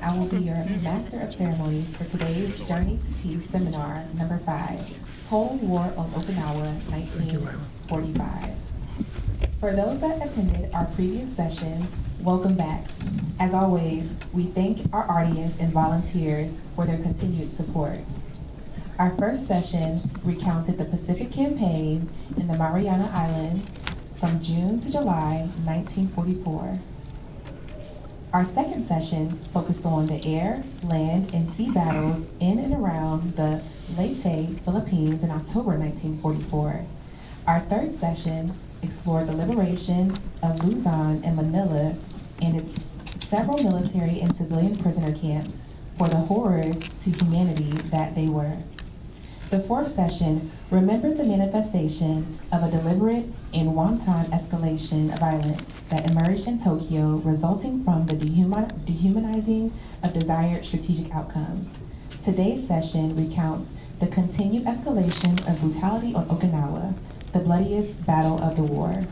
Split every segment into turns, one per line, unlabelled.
and I will be your Master of Ceremonies for today's Journey to Peace Seminar number 5, Total War on Okinawa, 1945. For those that attended our previous sessions, welcome back. As always, we thank our audience and volunteers for their continued support. Our first session recounted the Pacific Campaign in the Mariana Islands from June to July 1944. Our second session focused on the air, land, and sea battles in and around the Leyte, Philippines in October 1944. Our third session explored the liberation of Luzon and Manila and its several military and civilian prisoner camps for the horrors to humanity that they were. The fourth session remembered the manifestation of a deliberate and wanton escalation of violence that emerged in Tokyo, resulting from the dehumanizing of desired strategic outcomes. Today's session recounts the continued escalation of brutality on Okinawa, the bloodiest battle of the war.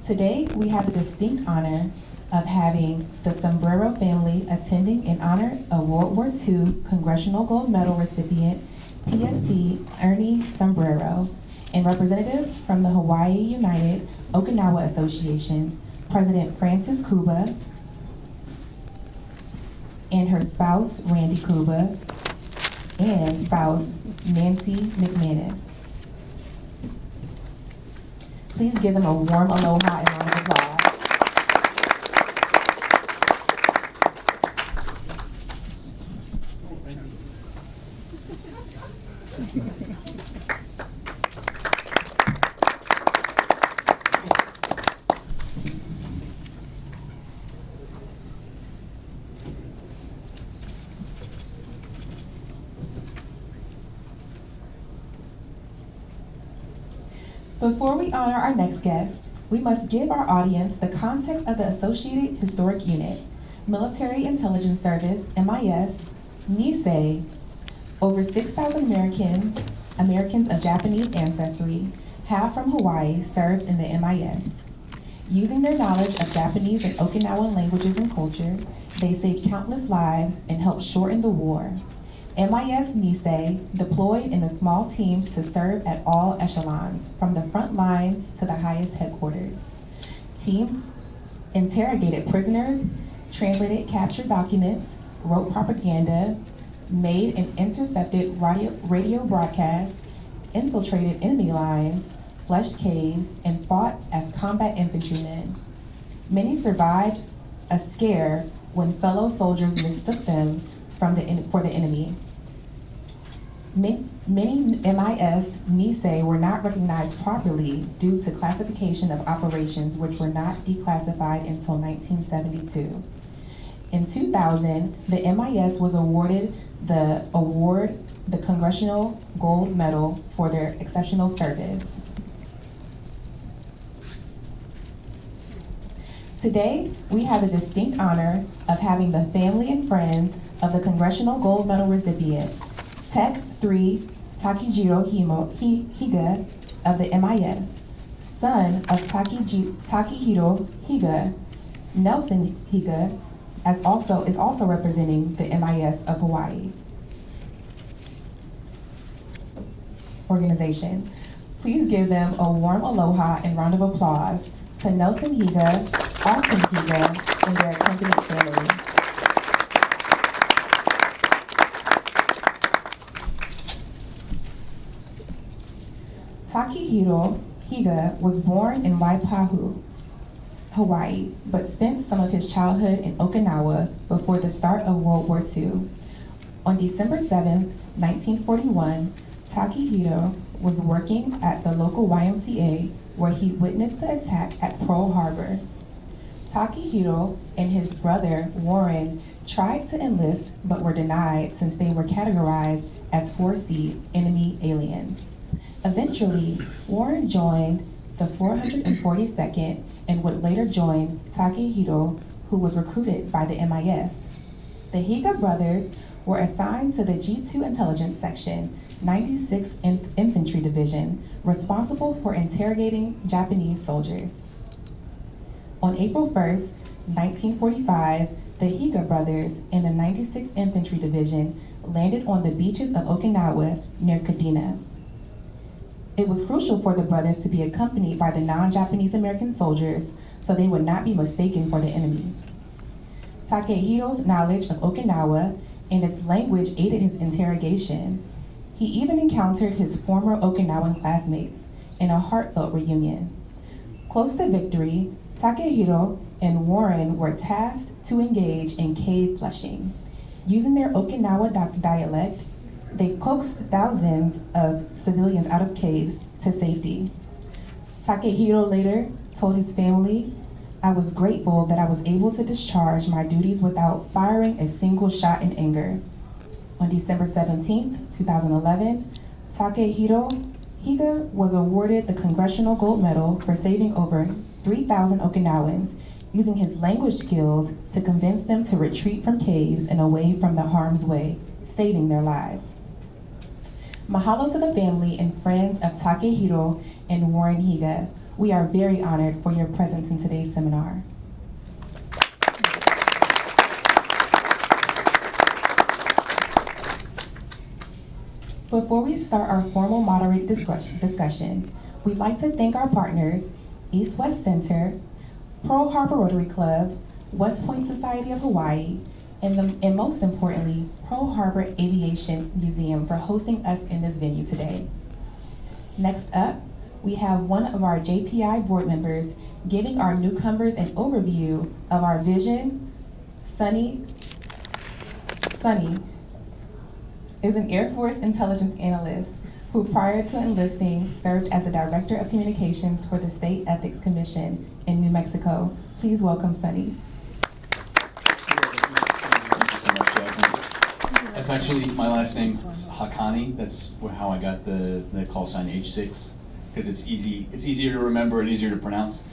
Today, we have the distinct honor of having the Sombrero family attending in honor of World War II Congressional Gold Medal recipient, PFC Ernie Sombrero, and representatives from the Hawaii United Okinawa Association, President Frances Kuba, and her spouse, Randy Kuba, and spouse, Nancy McManus. Please give them a warm aloha and round of applause. Before we honor our next guest, we must give our audience the context of the Associated Historic Unit, Military Intelligence Service, MIS, NISE. Over 6,000 Americans of Japanese ancestry have from Hawaii served in the MIS. Using their knowledge of Japanese and Okinawan languages and culture, they saved countless lives and helped shorten the war. MIS NISE deployed in the small teams to serve at all echelons, from the front lines to the highest headquarters. Teams interrogated prisoners, translated captured documents, wrote propaganda, made and intercepted radio broadcasts, infiltrated enemy lines, flushed caves, and fought as combat infantrymen. Many survived a scare when fellow soldiers mistook them for the enemy. Many MIS NISE were not recognized properly due to classification of operations which were not declassified until 1972. In 2000, the MIS was awarded the Congressional Gold Medal for their exceptional service. Today, we have the distinct honor of having the family and friends of the Congressional Gold Medal recipient, Tech 3 Takejiro Higa of the MIS, son of Takehiro Higa. Nelson Higa is also representing the MIS of Hawaii organization. Please give them a warm aloha and round of applause to Nelson Higa, Austin Higa, and their accompanying family. Takehiro Higa was born in Waipahu, Hawaii, but spent some of his childhood in Okinawa before the start of World War II. On December 7, 1941, Takehiro was working at the local YMCA where he witnessed the attack at Pearl Harbor. Takehiro and his brother, Warren, tried to enlist but were denied since they were categorized as 4C enemy aliens. Eventually, Warren joined the 442nd and would later join Takehiro, who was recruited by the MIS. The Higa brothers were assigned to the G2 Intelligence Section, 96th Infantry Division, responsible for interrogating Japanese soldiers. On April 1st, 1945, the Higa brothers in the 96th Infantry Division landed on the beaches of Okinawa near Kadena. It was crucial for the brothers to be accompanied by the non-Japanese American soldiers so they would not be mistaken for the enemy. Takehiro's knowledge of Okinawa and its language aided his interrogations. He even encountered his former Okinawan classmates in a heartfelt reunion. Close to victory, Takehiro and Warren were tasked to engage in cave flushing. Using their Okinawa dialect, they coaxed thousands of civilians out of caves to safety. Takehiro later told his family, "I was grateful that I was able to discharge my duties without firing a single shot in anger." On December 17, 2011, Takehiro Higa was awarded the Congressional Gold Medal for saving over 3,000 Okinawans, using his language skills to convince them to retreat from caves and away from the harm's way, saving their lives. Mahalo to the family and friends of Takehiro and Warren Higa. We are very honored for your presence in today's seminar. Before we start our formal moderated discussion, we'd like to thank our partners, East West Center, Pearl Harbor Rotary Club, West Point Society of Hawaii, and most importantly, Pearl Harbor Aviation Museum for hosting us in this venue today. Next up, we have one of our JPI board members giving our newcomers an overview of our vision. Sunny is an Air Force intelligence analyst who, prior to enlisting, served as the Director of Communications for the State Ethics Commission in New Mexico. Please welcome Sunny.
That's actually my last name. It's Hakani. That's how I got the call sign H6, because it's easier to remember and easier to pronounce.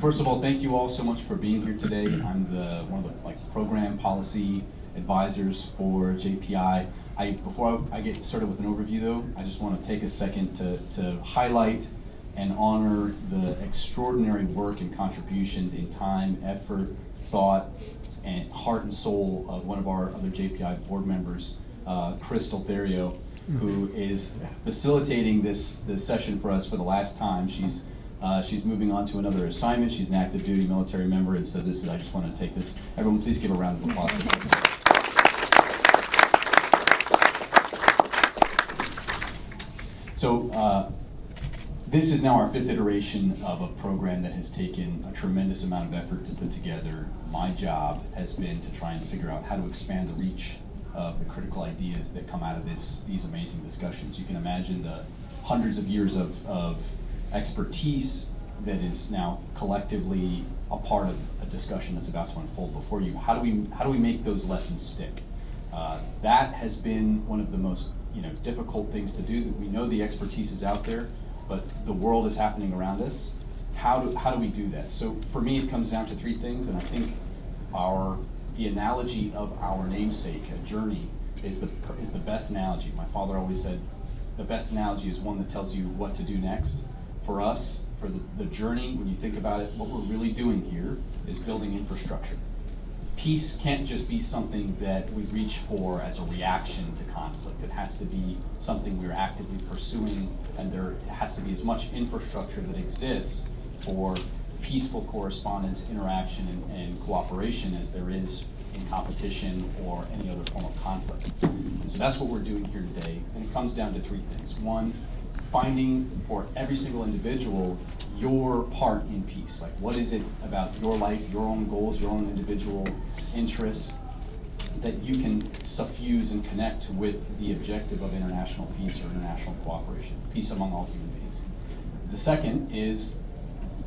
First of all, thank you all so much for being here today. I'm one of the program policy advisors for JPI. Before I get started with an overview though, I just want to take a second to highlight and honor the extraordinary work and contributions in time, effort, thought, and heart and soul of one of our other JPI board members, Crystal Therio, who is facilitating this session for us for the last time. She's moving on to another assignment. She's an active duty military member, and so I just want to take this. Everyone, please give a round of applause. So this is now our 5th iteration of a program that has taken a tremendous amount of effort to put together. My job has been to try and figure out how to expand the reach of the critical ideas that come out of these amazing discussions. You can imagine the hundreds of years of expertise that is now collectively a part of a discussion that's about to unfold before you. How do we make those lessons stick? That has been one of the most difficult things to do. We know the expertise is out there, but the world is happening around us. How do we do that? So for me, it comes down to 3 things, and I think the analogy of our namesake, a journey, is the best analogy. My father always said, the best analogy is one that tells you what to do next. For us, for the journey, when you think about it, what we're really doing here is building infrastructure. Peace can't just be something that we reach for as a reaction to conflict. It has to be something we're actively pursuing, and there has to be as much infrastructure that exists for peaceful correspondence, interaction, and cooperation as there is in competition or any other form of conflict. And so that's what we're doing here today, and it comes down to 3 things. 1, finding for every single individual your part in peace. Like, what is it about your life, your own goals, your own individual interests that you can suffuse and connect with the objective of international peace or international cooperation, peace among all human beings. The second is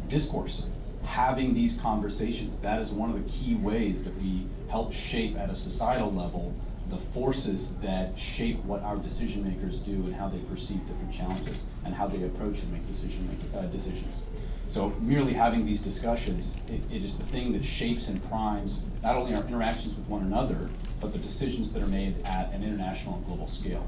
discourse, having these conversations. That is one of the key ways that we help shape at a societal level the forces that shape what our decision makers do and how they perceive different challenges and how they approach and make decisions. So merely having these discussions, it is the thing that shapes and primes not only our interactions with one another, but the decisions that are made at an international and global scale.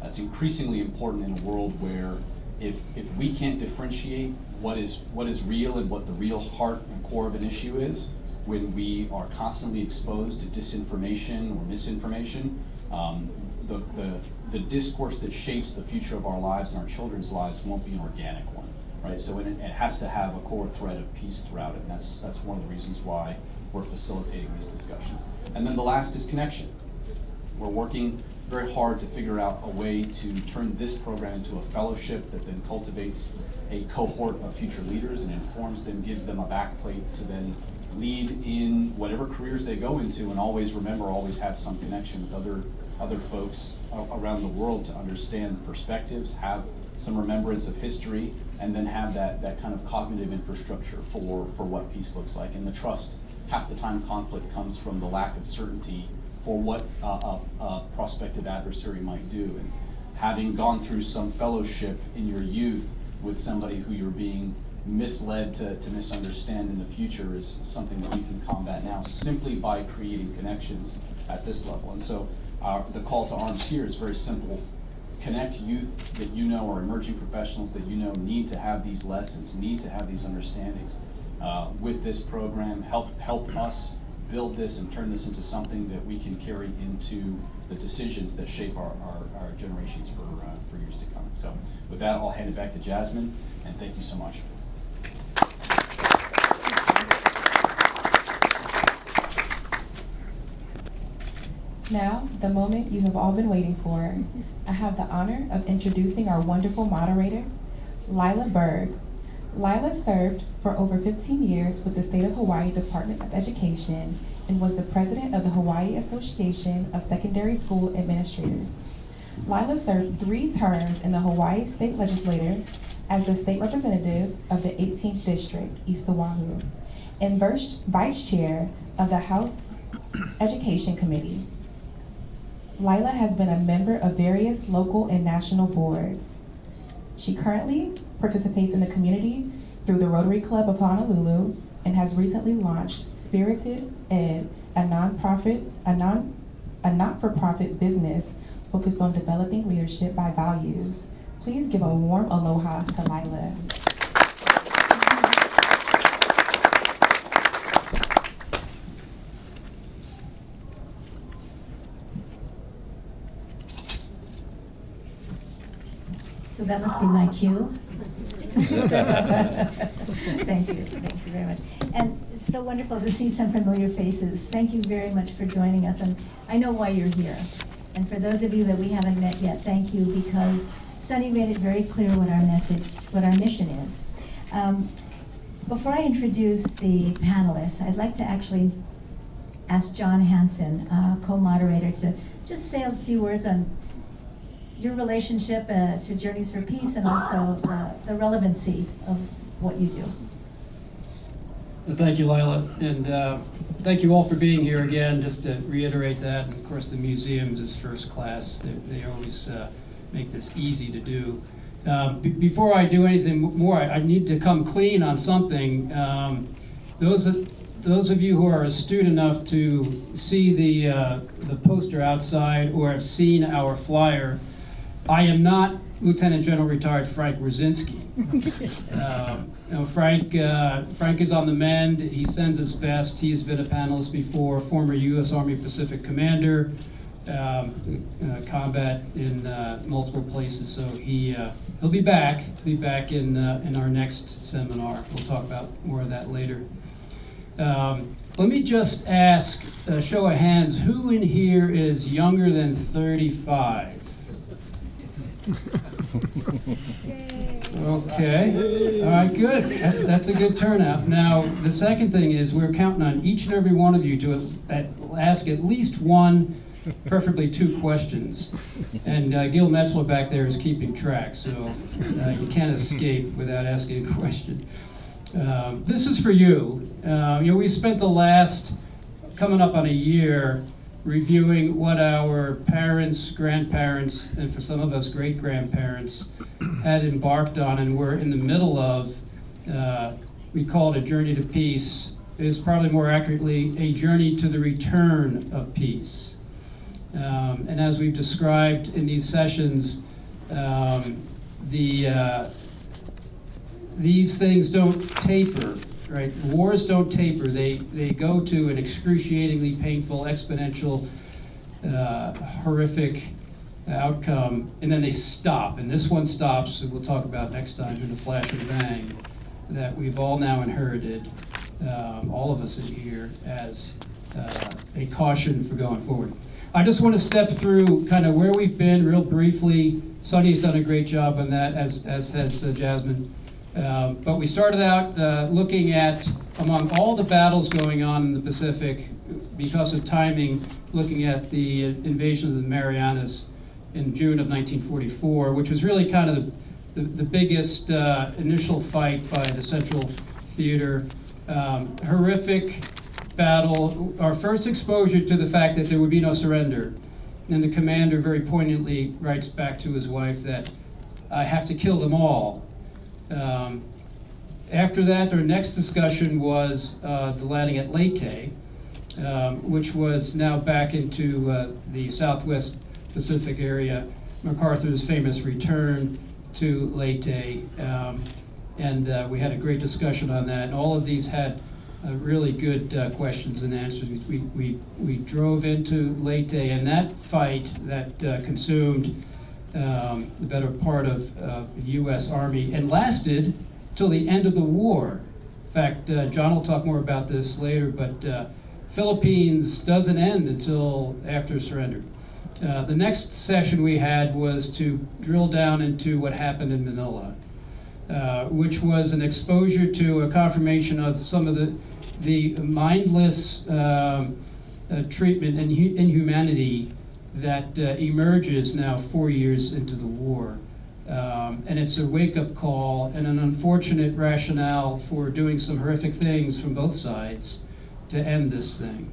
That's increasingly important in a world where if we can't differentiate what is real and what the real heart and core of an issue is, when we are constantly exposed to disinformation or misinformation, the discourse that shapes the future of our lives and our children's lives won't be an organic one, right? So it has to have a core thread of peace throughout it, and that's one of the reasons why we're facilitating these discussions. And then the last is connection. We're working very hard to figure out a way to turn this program into a fellowship that then cultivates a cohort of future leaders and informs them, gives them a backplate to then lead in whatever careers they go into, and always remember, always have some connection with other folks around the world to understand perspectives, have some remembrance of history, and then have that kind of cognitive infrastructure for what peace looks like. And the trust, half the time conflict comes from the lack of certainty for what a prospective adversary might do. And having gone through some fellowship in your youth with somebody who you're being misled to misunderstand in the future is something that we can combat now simply by creating connections at this level. And so the call to arms here is very simple. Connect youth that you know are emerging professionals that you know need to have these lessons, need to have these understandings with this program. Help us build this and turn this into something that we can carry into the decisions that shape our generations for years to come. So with that, I'll hand it back to Jasmine, and thank you so much.
Now, the moment you have all been waiting for. I have the honor of introducing our wonderful moderator, Lila Berg. Lila served for over 15 years with the State of Hawaii Department of Education and was the president of the Hawaii Association of Secondary School Administrators. Lila served 3 terms in the Hawaii State Legislature as the state representative of the 18th District, East Oahu, and vice chair of the House Education Committee. Lila has been a member of various local and national boards. She currently participates in the community through the Rotary Club of Honolulu and has recently launched Spirited Ed, a not-for-profit business focused on developing leadership by values. Please give a warm aloha to Lila.
So that must be my cue. Thank you very much. And it's so wonderful to see some familiar faces. Thank you very much for joining us, and I know why you're here. And for those of you that we haven't met yet, thank you, because Sunny made it very clear what our mission is. Before I introduce the panelists, I'd like to actually ask John Hanson, co-moderator, to just say a few words on your relationship to Journeys for Peace, and also the relevancy of what you do.
Well, thank you, Lila, and thank you all for being here again. Just to reiterate that, and of course the museum is first class. They always make this easy to do. Before I do anything more, I need to come clean on something. Those of you who are astute enough to see the poster outside or have seen our flyer, I am not Lieutenant General Retired Frank Rosinski. Frank is on the mend. He sends his best. He has been a panelist before, former U.S. Army Pacific Commander, combat in multiple places. So he'll be back. He'll be back in our next seminar. We'll talk about more of that later. Let me just ask, show of hands, who in here is younger than 35? Okay, all right, good. That's a good turnout. Now, the second thing is we're counting on each and every one of you to ask at least one, preferably 2 questions. And Gil Metzler back there is keeping track, so you can't escape without asking a question. This is for you. We spent the last, coming up on a year, reviewing what our parents, grandparents, and for some of us, great-grandparents had embarked on and were in the middle of. We call it a journey to peace. It is probably more accurately a journey to the return of peace. And as we've described in these sessions, these things don't taper right? Wars don't taper. They go to an excruciatingly painful, exponential, horrific outcome, and then they stop. And this one stops, and we'll talk about next time, in a flash and bang, that we've all now inherited, all of us in here, as a caution for going forward. I just want to step through kind of where we've been real briefly. Sonny's done a great job on that, as has Jasmine. But we started out looking at, among all the battles going on in the Pacific, because of timing, looking at the invasion of the Marianas in June of 1944, which was really kind of the biggest initial fight by the Central Theater. Horrific battle, our first exposure to the fact that there would be no surrender. And the commander very poignantly writes back to his wife that, I have to kill them all. After that, our next discussion was the landing at Leyte, which was now back into the Southwest Pacific area, MacArthur's famous return to Leyte, and we had a great discussion on that. And all of these had really good questions and answers. We drove into Leyte, and that fight that consumed the better part of the U.S. Army and lasted till the end of the war. In fact, John will talk more about this later, but Philippines doesn't end until after surrender. The next session we had was to drill down into what happened in Manila, which was an exposure to a confirmation of some of the mindless treatment and inhumanity that emerges now 4 years into the war. And it's a wake-up call and an unfortunate rationale for doing some horrific things from both sides to end this thing.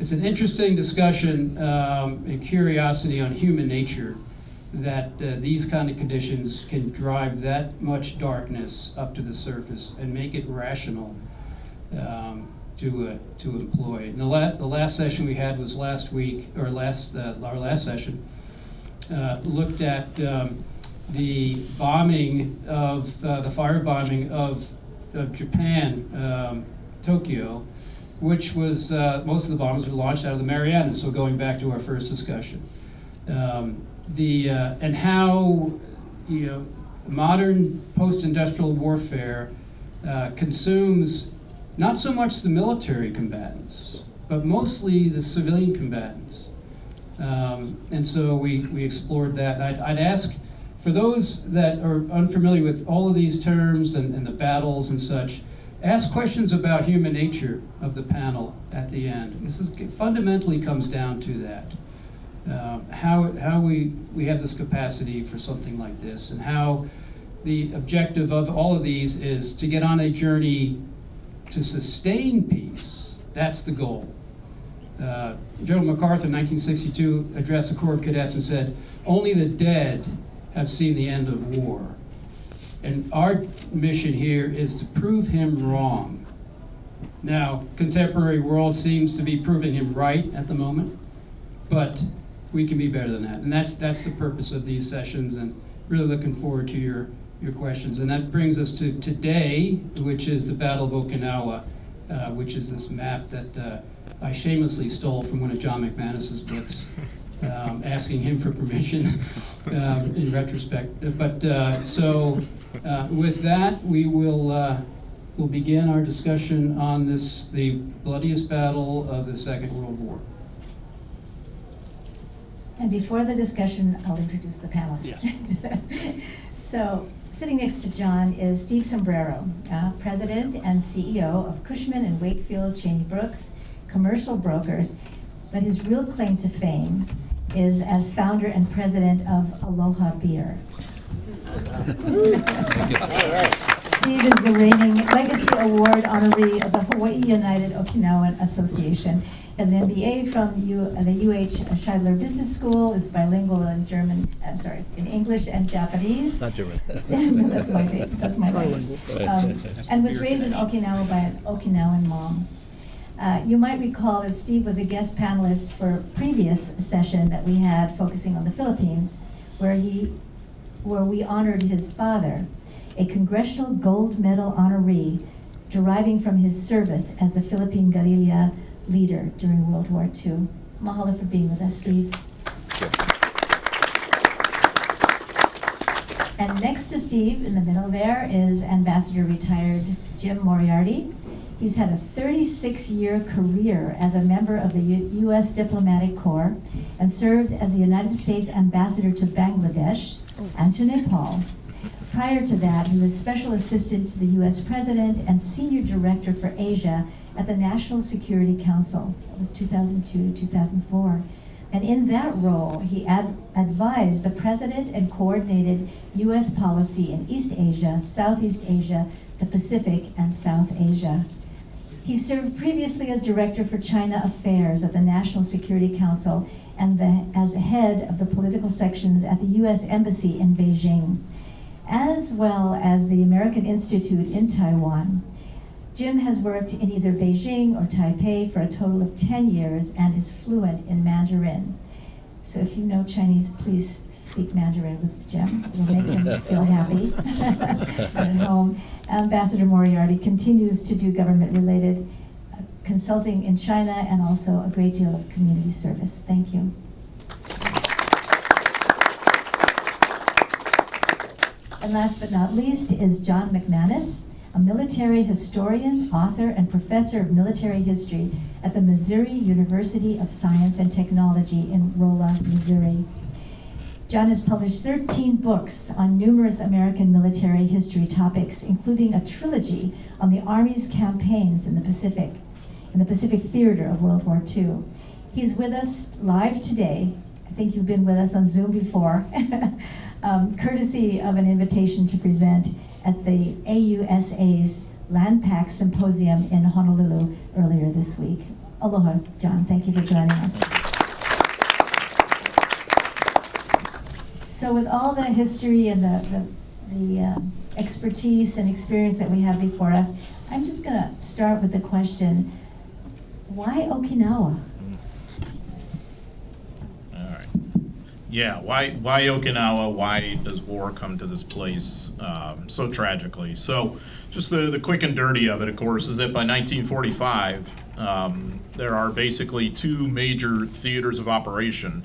It's an interesting discussion and curiosity on human nature that these kind of conditions can drive that much darkness up to the surface and make it rational to employ. And the last session we had was last week, or our last session, looked at the bombing of, the firebombing of Japan, Tokyo, which was, most of the bombs were launched out of the Marianas, so going back to our first discussion. And how, modern post-industrial warfare consumes not so much the military combatants, but mostly the civilian combatants. And so we explored that. And I'd ask, for those that are unfamiliar with all of these terms and the battles and such, ask questions about human nature of the panel at the end. It fundamentally comes down to that. How we have this capacity for something like this, and how the objective of all of these is to get on a journey to sustain peace. That's the goal. General MacArthur in 1962 addressed the Corps of Cadets and said, only the dead have seen the end of war. And our mission here is to prove him wrong. Now, contemporary world seems to be proving him right at the moment, but we can be better than that. And that's the purpose of these sessions, and really looking forward to your questions. And that brings us to today, which is the Battle of Okinawa, which is this map that I shamelessly stole from one of John McManus's books, asking him for permission in retrospect. But with that, we'll begin our discussion on the bloodiest battle of the Second World War.
And before the discussion, I'll introduce the panelists. Yeah. So, sitting next to John is Steve Sombrero, President and CEO of Cushman and Wakefield Cheney Brooks Commercial Brokers, but his real claim to fame is as founder and president of Aloha Beer. Steve is the reigning Legacy Award honoree of the Hawaii United Okinawan Association. He has an MBA from the UH Scheidler Business School, is bilingual in in English and Japanese.
Not German.
That's my language. And was raised in Okinawa by an Okinawan mom. You might recall that Steve was a guest panelist for a previous session that we had focusing on the Philippines, where we honored his father, a Congressional Gold Medal honoree deriving from his service as the Philippine Guerilla leader during World War II. Mahalo for being with us, Steve. And next to Steve, in the middle there, is Ambassador retired Jim Moriarty. He's had a 36-year career as a member of the U.S. Diplomatic Corps and served as the United States Ambassador to Bangladesh and to Nepal. Prior to that, he was Special Assistant to the U.S. President and Senior Director for Asia at the National Security Council. That was 2002 to 2004. And in that role, he advised the President and coordinated U.S. policy in East Asia, Southeast Asia, the Pacific, and South Asia. He served previously as Director for China Affairs at the National Security Council and as head of the political sections at the U.S. Embassy in Beijing, as well as the American Institute in Taiwan. Jim has worked in either Beijing or Taipei for a total of 10 years and is fluent in Mandarin. So if you know Chinese, please speak Mandarin with Jim. It will make him feel happy at home. Ambassador Moriarty continues to do government-related consulting in China and also a great deal of community service. Thank you. And last but not least is John McManus, a military historian, author, and professor of military history at the Missouri University of Science and Technology in Rolla, Missouri. John has published 13 books on numerous American military history topics, including a trilogy on the Army's campaigns in the Pacific theater of World War II. He's with us live today. I think you've been with us on Zoom before, courtesy of an invitation to present at the AUSA's Land Pack Symposium in Honolulu earlier this week. Aloha, John. Thank you for joining us. So with all the history and the expertise and experience that we have before us, I'm just going to start with the question, why Okinawa?
All right. Yeah, why Okinawa? Why does war come to this place so tragically? So just the quick and dirty of it, of course, is that by 1945, there are basically two major theaters of operation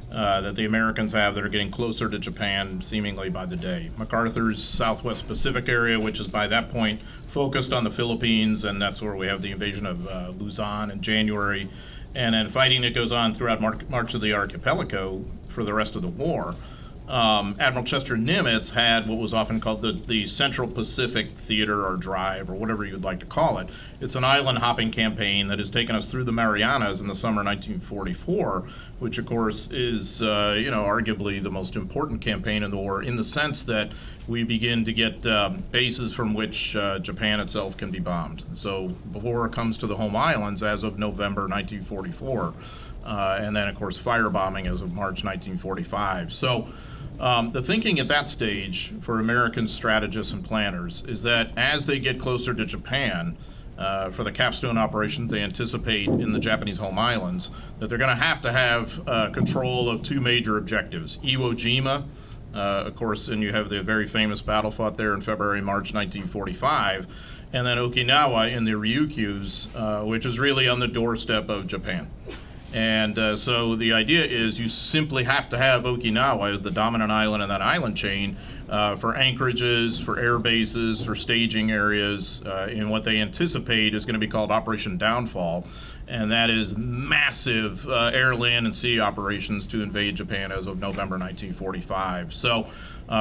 that the Americans have that are getting closer to Japan seemingly by the day. MacArthur's Southwest Pacific area, which is by that point focused on the Philippines, and that's where we have the invasion of Luzon in January, and then fighting that goes on throughout March of the Archipelago for the rest of the war. Admiral Chester Nimitz had what was often called the Central Pacific Theater or Drive, or whatever you'd like to call it. It's an island hopping campaign that has taken us through the Marianas in the summer 1944, which of course is arguably the most important campaign in the war, in the sense that we begin to get bases from which Japan itself can be bombed. So before it comes to the home islands as of November 1944, and then of course firebombing as of March 1945. So the thinking at that stage for American strategists and planners is that as they get closer to Japan, for the capstone operations they anticipate in the Japanese home islands, that they're going to have control of two major objectives. Iwo Jima, of course, and you have the very famous battle fought there in February, March 1945, and then Okinawa in the Ryukyus, which is really on the doorstep of Japan. And so the idea is you simply have to have Okinawa as the dominant island in that island chain for anchorages, for air bases, for staging areas, in what they anticipate is going to be called Operation Downfall. And that is massive air, land, and sea operations to invade Japan as of November 1945. So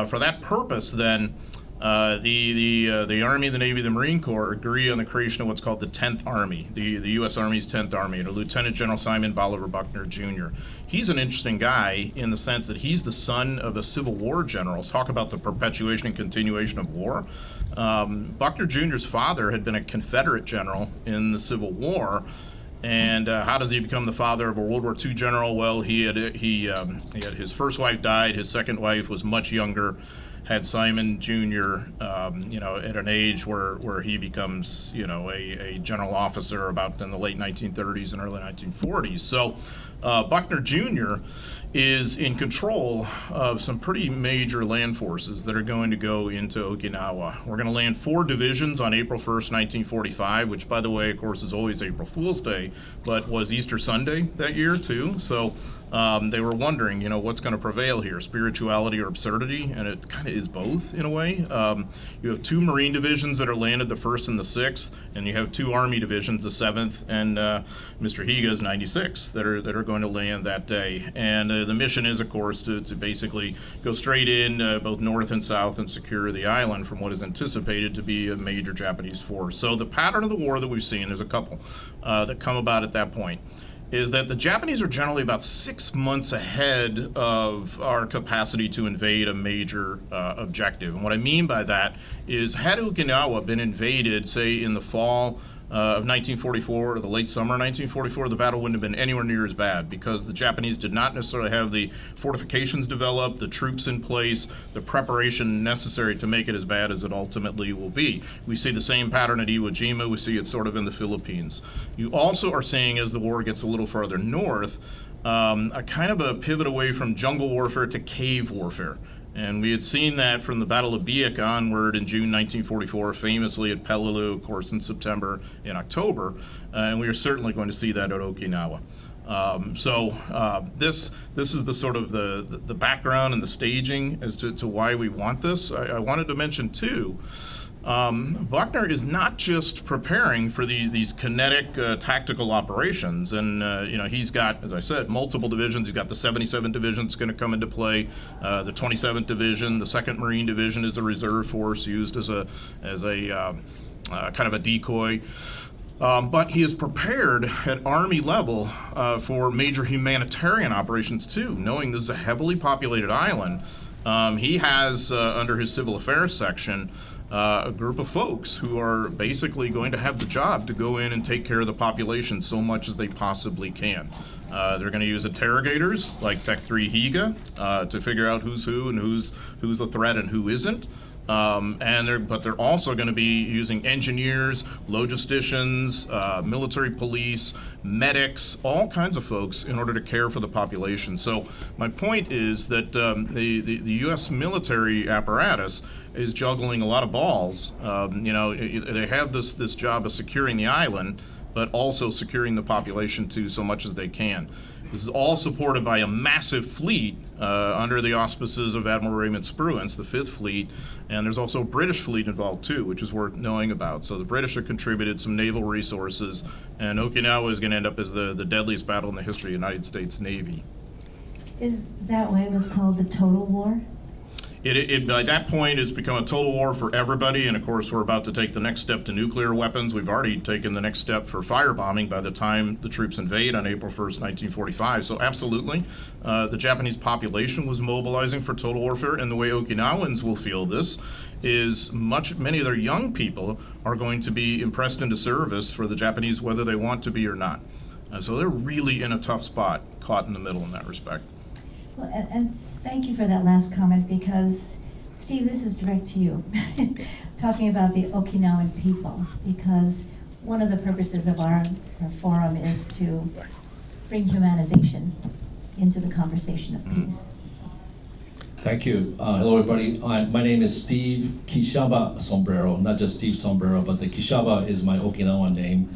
for that purpose, then, the Army, the Navy, the Marine Corps agree on the creation of what's called the 10th Army, the U.S. Army's 10th Army, under Lieutenant General Simon Bolivar Buckner, Jr. He's an interesting guy in the sense that he's the son of a Civil War general. Talk about the perpetuation and continuation of war. Buckner Jr.'s father had been a Confederate general in the Civil War. And how does he become the father of a World War II general? Well, he had his first wife died. His second wife was much younger. had Simon Jr., at an age where he becomes, a general officer about in the late 1930s and early 1940s. So Buckner Jr. is in control of some pretty major land forces that are going to go into Okinawa. We're going to land 4 divisions on April 1st, 1945, which, by the way, of course, is always April Fool's Day, but was Easter Sunday that year, too. So they were wondering, what's going to prevail here, spirituality or absurdity? And it kind of is both, in a way. You have 2 Marine divisions that are landed, the 1st and the 6th, and you have 2 Army divisions, the 7th and Mr. Higa's 96, that are going to land that day. And the mission is, of course, to basically go straight in both north and south and secure the island from what is anticipated to be a major Japanese force. So the pattern of the war that we've seen, there's a couple that come about at that point, is that the Japanese are generally about 6 months ahead of our capacity to invade a major objective. And what I mean by that is, had Okinawa been invaded, say, in the fall of 1944 or the late summer of 1944, the battle wouldn't have been anywhere near as bad, because the Japanese did not necessarily have the fortifications developed, the troops in place, the preparation necessary to make it as bad as it ultimately will be. We see the same pattern at Iwo Jima. We see it sort of in the Philippines. You also are seeing, as the war gets a little farther north, a kind of a pivot away from jungle warfare to cave warfare. And we had seen that from the Battle of Biak onward in June 1944, famously at Peleliu, of course, in September and October, and we are certainly going to see that at Okinawa. This is the sort of the background and the staging as to why we want this. I wanted to mention, too, Buckner is not just preparing for these kinetic tactical operations, and he's got, as I said, multiple divisions. He's got the 77th Division that's going to come into play, the 27th Division, the 2nd Marine Division is a reserve force used as a kind of a decoy. But he is prepared at Army level for major humanitarian operations too, knowing this is a heavily populated island. He has, under his civil affairs section, a group of folks who are basically going to have the job to go in and take care of the population so much as they possibly can. They're going to use interrogators like Tech 3 Higa to figure out who's who and who's a threat and who isn't. But they're also going to be using engineers, logisticians, military police, medics, all kinds of folks in order to care for the population. So my point is that the U.S. military apparatus is juggling a lot of balls. They have this job of securing the island, but also securing the population too, so much as they can. This is all supported by a massive fleet under the auspices of Admiral Raymond Spruance, the 5th Fleet, and there's also a British fleet involved too, which is worth knowing about. So the British have contributed some naval resources, and Okinawa is going to end up as the deadliest battle in the history of the United States Navy.
Is that why it was called the Total War?
It by that point, it's become a total war for everybody, and of course, we're about to take the next step to nuclear weapons. We've already taken the next step for firebombing by the time the troops invade on April 1st, 1945. So absolutely, the Japanese population was mobilizing for total warfare, and the way Okinawans will feel this is many of their young people are going to be impressed into service for the Japanese, whether they want to be or not. So they're really in a tough spot, caught in the middle in that respect.
Well, and thank you for that last comment, because, Steve, this is direct to you, talking about the Okinawan people, because one of the purposes of our forum is to bring humanization into the conversation of peace.
Thank you. Hello, everybody. My name is Steve Kishaba Sombrero, not just Steve Sombrero, but the Kishaba is my Okinawan name.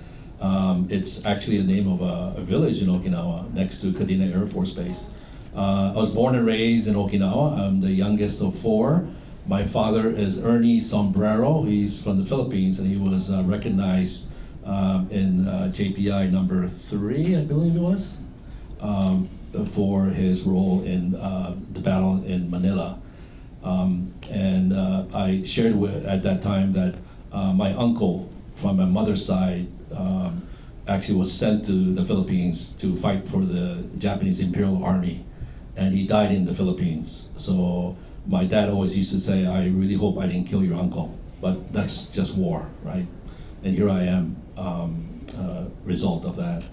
It's actually the name of a village in Okinawa next to Kadena Air Force Base. I was born and raised in Okinawa. I'm the youngest of 4. My father is Ernie Sombrero. He's from the Philippines, and he was recognized in JPI number 3, I believe it was, for his role in the battle in Manila. I shared at that time that my uncle from my mother's side actually was sent to the Philippines to fight for the Japanese Imperial Army. And he died in the Philippines. So my dad always used to say, I really hope I didn't kill your uncle, but that's just war, right? And here I am, result of that.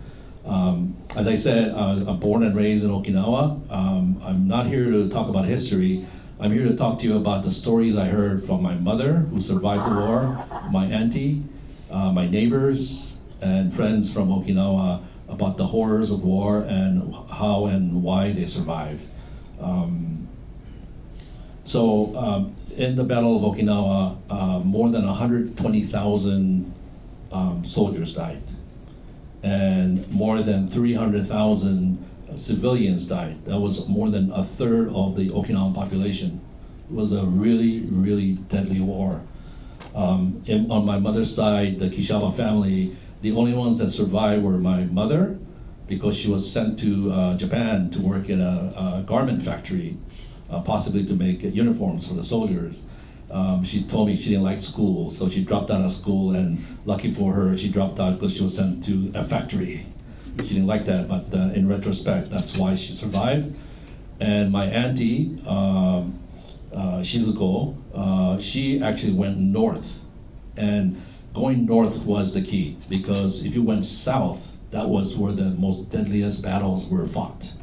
As I said, I'm born and raised in Okinawa. I'm not here to talk about history. I'm here to talk to you about the stories I heard from my mother, who survived the war, my auntie, my neighbors, and friends from Okinawa about the horrors of war and how and why they survived. In the Battle of Okinawa, more than 120,000 soldiers died, and more than 300,000 civilians died. That was more than a third of the Okinawan population. It was a really, really deadly war. On my mother's side, the Kishaba family, the only ones that survived were my mother, because she was sent to Japan to work in a garment factory, possibly to make uniforms for the soldiers. She told me she didn't like school, so she dropped out of school, and lucky for her, she dropped out because she was sent to a factory. She didn't like that, but in retrospect, that's why she survived. And my auntie, Shizuko, she actually went north, and going north was the key, because if you went south, that was where the most deadliest battles were fought.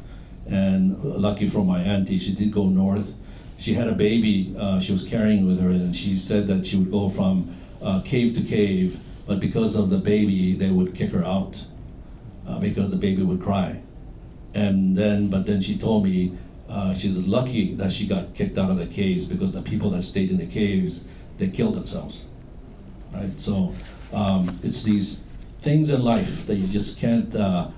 And lucky for my auntie, she did go north. She had a baby she was carrying with her, and she said that she would go from cave to cave, but because of the baby, they would kick her out because the baby would cry. But then she told me she's lucky that she got kicked out of the caves, because the people that stayed in the caves, they killed themselves, right? So it's these things in life that you just can't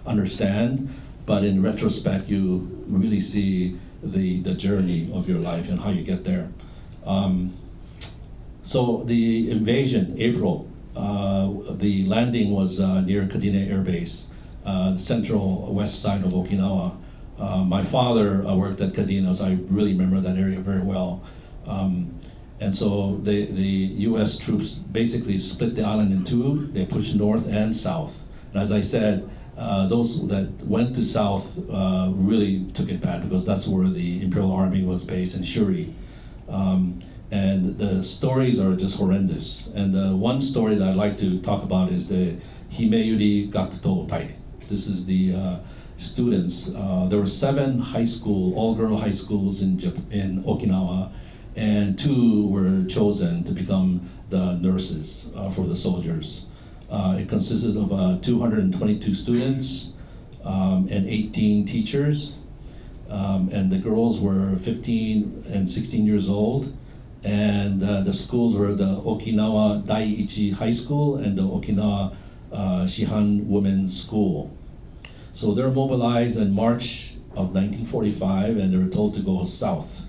understand, but in retrospect, you really see the journey of your life and how you get there. So the invasion, April, the landing was near Kadena Air Base, the central west side of Okinawa. My father worked at Kadena, so I really remember that area very well. And so the U.S. troops basically split the island in two. They pushed north and south. And as I said, those that went to south really took it bad, because that's where the Imperial Army was based in Shuri. And the stories are just horrendous. And the one story that I'd like to talk about is the Himeyuri Gakuto Tai. This is the students. There were 7 high school, all-girl high schools in Okinawa, and 2 were chosen to become the nurses for the soldiers. It consisted of 222 students and 18 teachers. And the girls were 15 and 16 years old. And the schools were the Okinawa Daiichi High School and the Okinawa Shihan Women's School. So they were mobilized in March of 1945, and they were told to go south.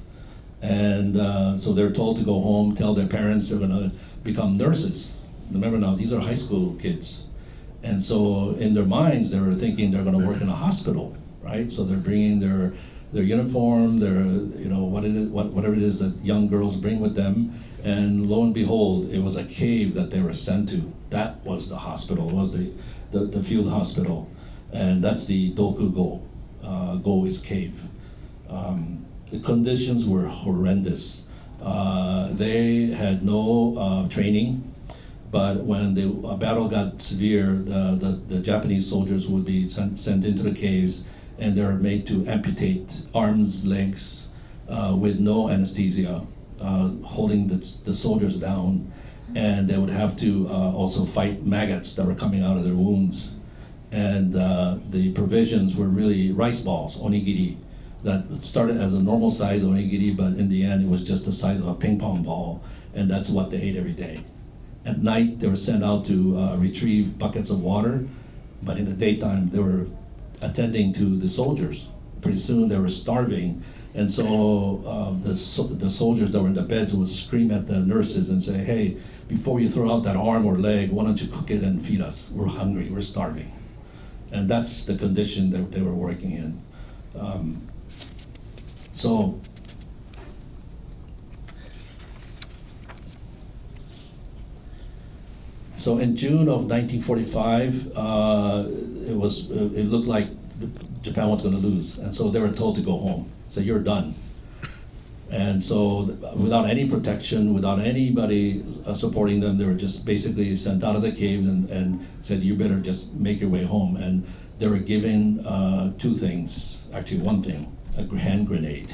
And so they were told to go home, tell their parents they're gonna become nurses. Remember now, these are high school kids. And so in their minds, they were thinking they're gonna work in a hospital, right? So they're bringing their uniform, whatever it is that young girls bring with them, and lo and behold, it was a cave that they were sent to. That was the hospital, was the field hospital, and that's the Dokugo. Go is cave. The conditions were horrendous. They had no training, but when the battle got severe, the Japanese soldiers would be sent into the caves, and they were made to amputate arms, legs, with no anesthesia, holding the soldiers down. And they would have to also fight maggots that were coming out of their wounds. And the provisions were really rice balls, onigiri, that started as a normal size onigiri, but in the end it was just the size of a ping pong ball, and that's what they ate every day. At night, they were sent out to retrieve buckets of water, but in the daytime, they were attending to the soldiers. Pretty soon they were starving, and so the soldiers that were in the beds would scream at the nurses and say, "Hey, before you throw out that arm or leg, why don't you cook it and feed us? We're hungry, we're starving." And that's the condition that they were working in. So in June of 1945, it looked like Japan was going to lose, and so they were told to go home. So you're done. And so without any protection, without anybody supporting them, they were just basically sent out of the caves and said, you better just make your way home. And they were given 2 things, actually one thing, a hand grenade.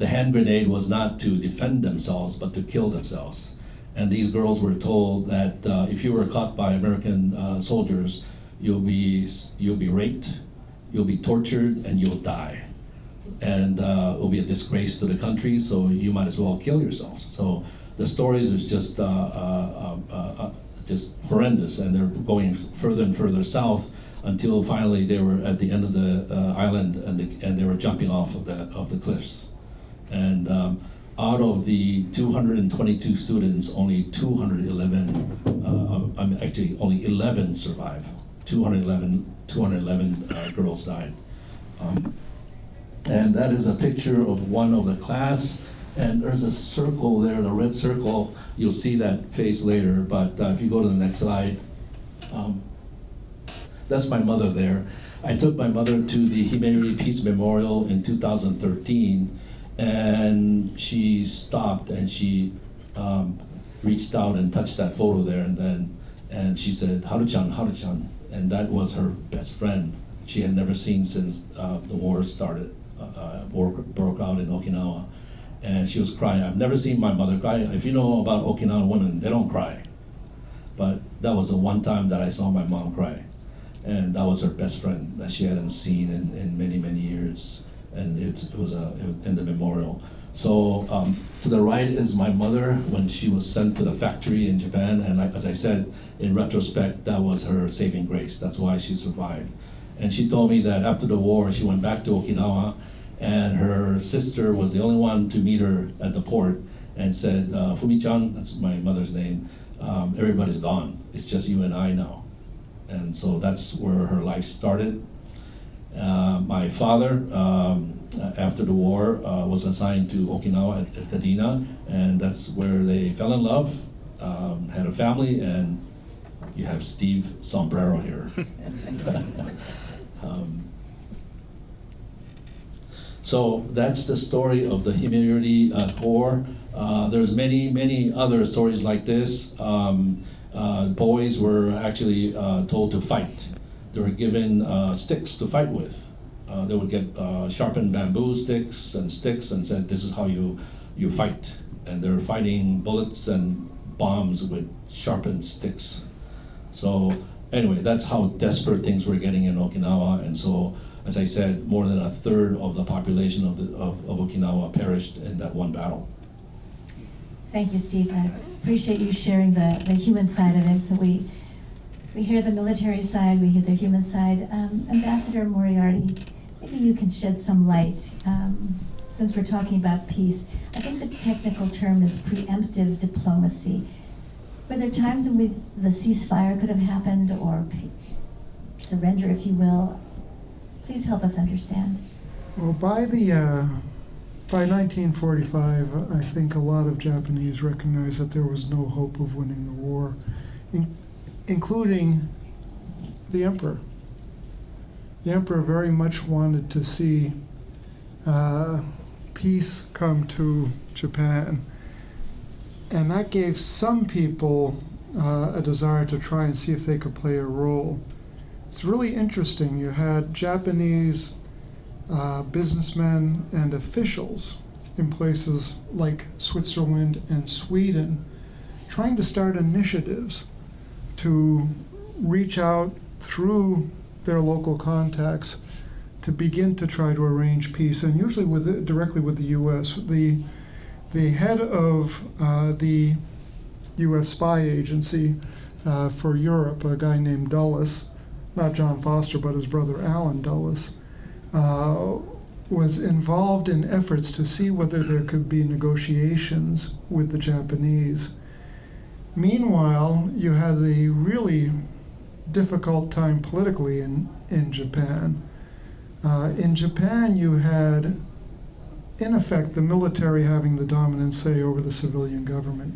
the hand grenade was not to defend themselves, but to kill themselves. And these girls were told that if you were caught by American soldiers, you'll be raped, you'll be tortured, and you'll die. And it will be a disgrace to the country, so you might as well kill yourselves. So the stories is just horrendous, and they're going further and further south until finally they were at the end of the island, and they were jumping off of the cliffs. And out of the 222 students, only 211, actually only 11 survived. 211 girls died. And that is a picture of one of the class, and there's a circle there, the red circle. You'll see that face later, but if you go to the next slide, that's my mother there. I took my mother to the Humanity Peace Memorial in 2013, and she stopped and she reached out and touched that photo there, and she said, "Haru-chan, Haru-chan," and that was her best friend. She had never seen since the war started, war broke out in Okinawa, and she was crying. I've never seen my mother cry. If you know about Okinawan women, they don't cry, but that was the one time that I saw my mom cry. And that was her best friend that she hadn't seen in many, many years. And it was in the memorial. So to the right is my mother when she was sent to the factory in Japan. And as I said, in retrospect, that was her saving grace. That's why she survived. And she told me that after the war, she went back to Okinawa, and her sister was the only one to meet her at the port and said, "Fumi-chan," that's my mother's name, "everybody's gone. It's just you and I now." And so that's where her life started. My father, after the war, was assigned to Okinawa at Kadena, and that's where they fell in love, had a family, and you have Steve Sombrero here. So that's the story of the Humanity Corps. There's many, many other stories like this. Boys were actually told to fight. They were given sticks to fight with. They would get sharpened bamboo sticks and said, "This is how you fight." And they're fighting bullets and bombs with sharpened sticks. So anyway, that's how desperate things were getting in Okinawa. And so, as I said, more than a third of the population of Okinawa perished in that one battle.
Thank you, Steve. I appreciate you sharing the human side of it. So we hear the military side, we hear the human side. Ambassador Moriarty, maybe you can shed some light. Since we're talking about peace, I think the technical term is preemptive diplomacy. Were there times when the ceasefire could have happened, or surrender, if you will? Please help us understand.
Well, by 1945, I think a lot of Japanese recognized that there was no hope of winning the war, including the emperor. The emperor very much wanted to see peace come to Japan, and that gave some people a desire to try and see if they could play a role. It's really interesting. You had Japanese businessmen and officials in places like Switzerland and Sweden trying to start initiatives to reach out through their local contacts to begin to try to arrange peace, and usually directly with the U.S. The head of the U.S. spy agency for Europe, a guy named Dulles, not John Foster, but his brother Alan Dulles, was involved in efforts to see whether there could be negotiations with the Japanese. Meanwhile, you had a really difficult time politically in Japan. In Japan, you had, in effect, the military having the dominant say over the civilian government.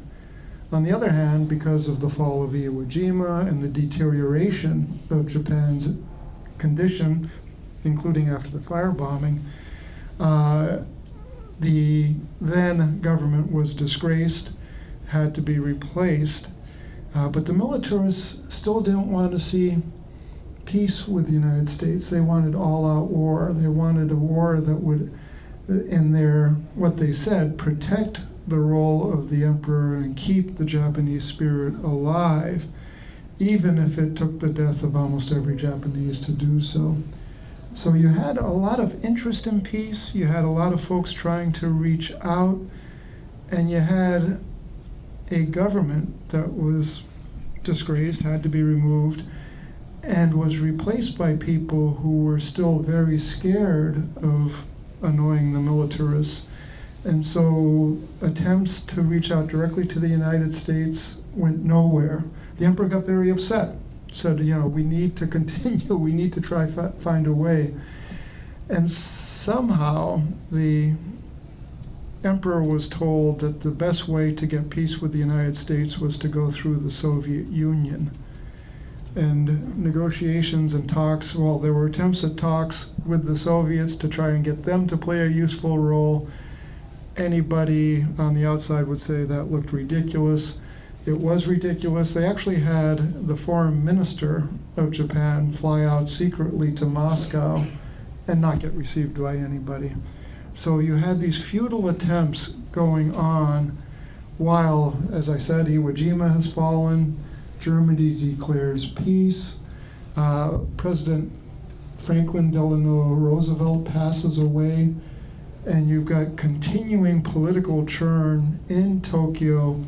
On the other hand, because of the fall of Iwo Jima and the deterioration of Japan's condition, including after the firebombing, the then government was disgraced, had to be replaced, but the militarists still didn't want to see peace with the United States. They wanted all-out war. They wanted a war that would in their, what they said, protect the role of the emperor and keep the Japanese spirit alive, even if it took the death of almost every Japanese to do so. So you had a lot of interest in peace, you had a lot of folks trying to reach out, and you had a government that was disgraced, had to be removed, and was replaced by people who were still very scared of annoying the militarists. And so attempts to reach out directly to the United States went nowhere. The emperor got very upset, said, we need to continue, we need to try find a way. And somehow the emperor was told that the best way to get peace with the United States was to go through the Soviet Union. And negotiations and talks, well, there were attempts at talks with the Soviets to try and get them to play a useful role. Anybody on the outside would say that looked ridiculous. It was ridiculous. They actually had the foreign minister of Japan fly out secretly to Moscow and not get received by anybody. So you had these futile attempts going on while, as I said, Iwo Jima has fallen, Germany declares peace, President Franklin Delano Roosevelt passes away, and you've got continuing political churn in Tokyo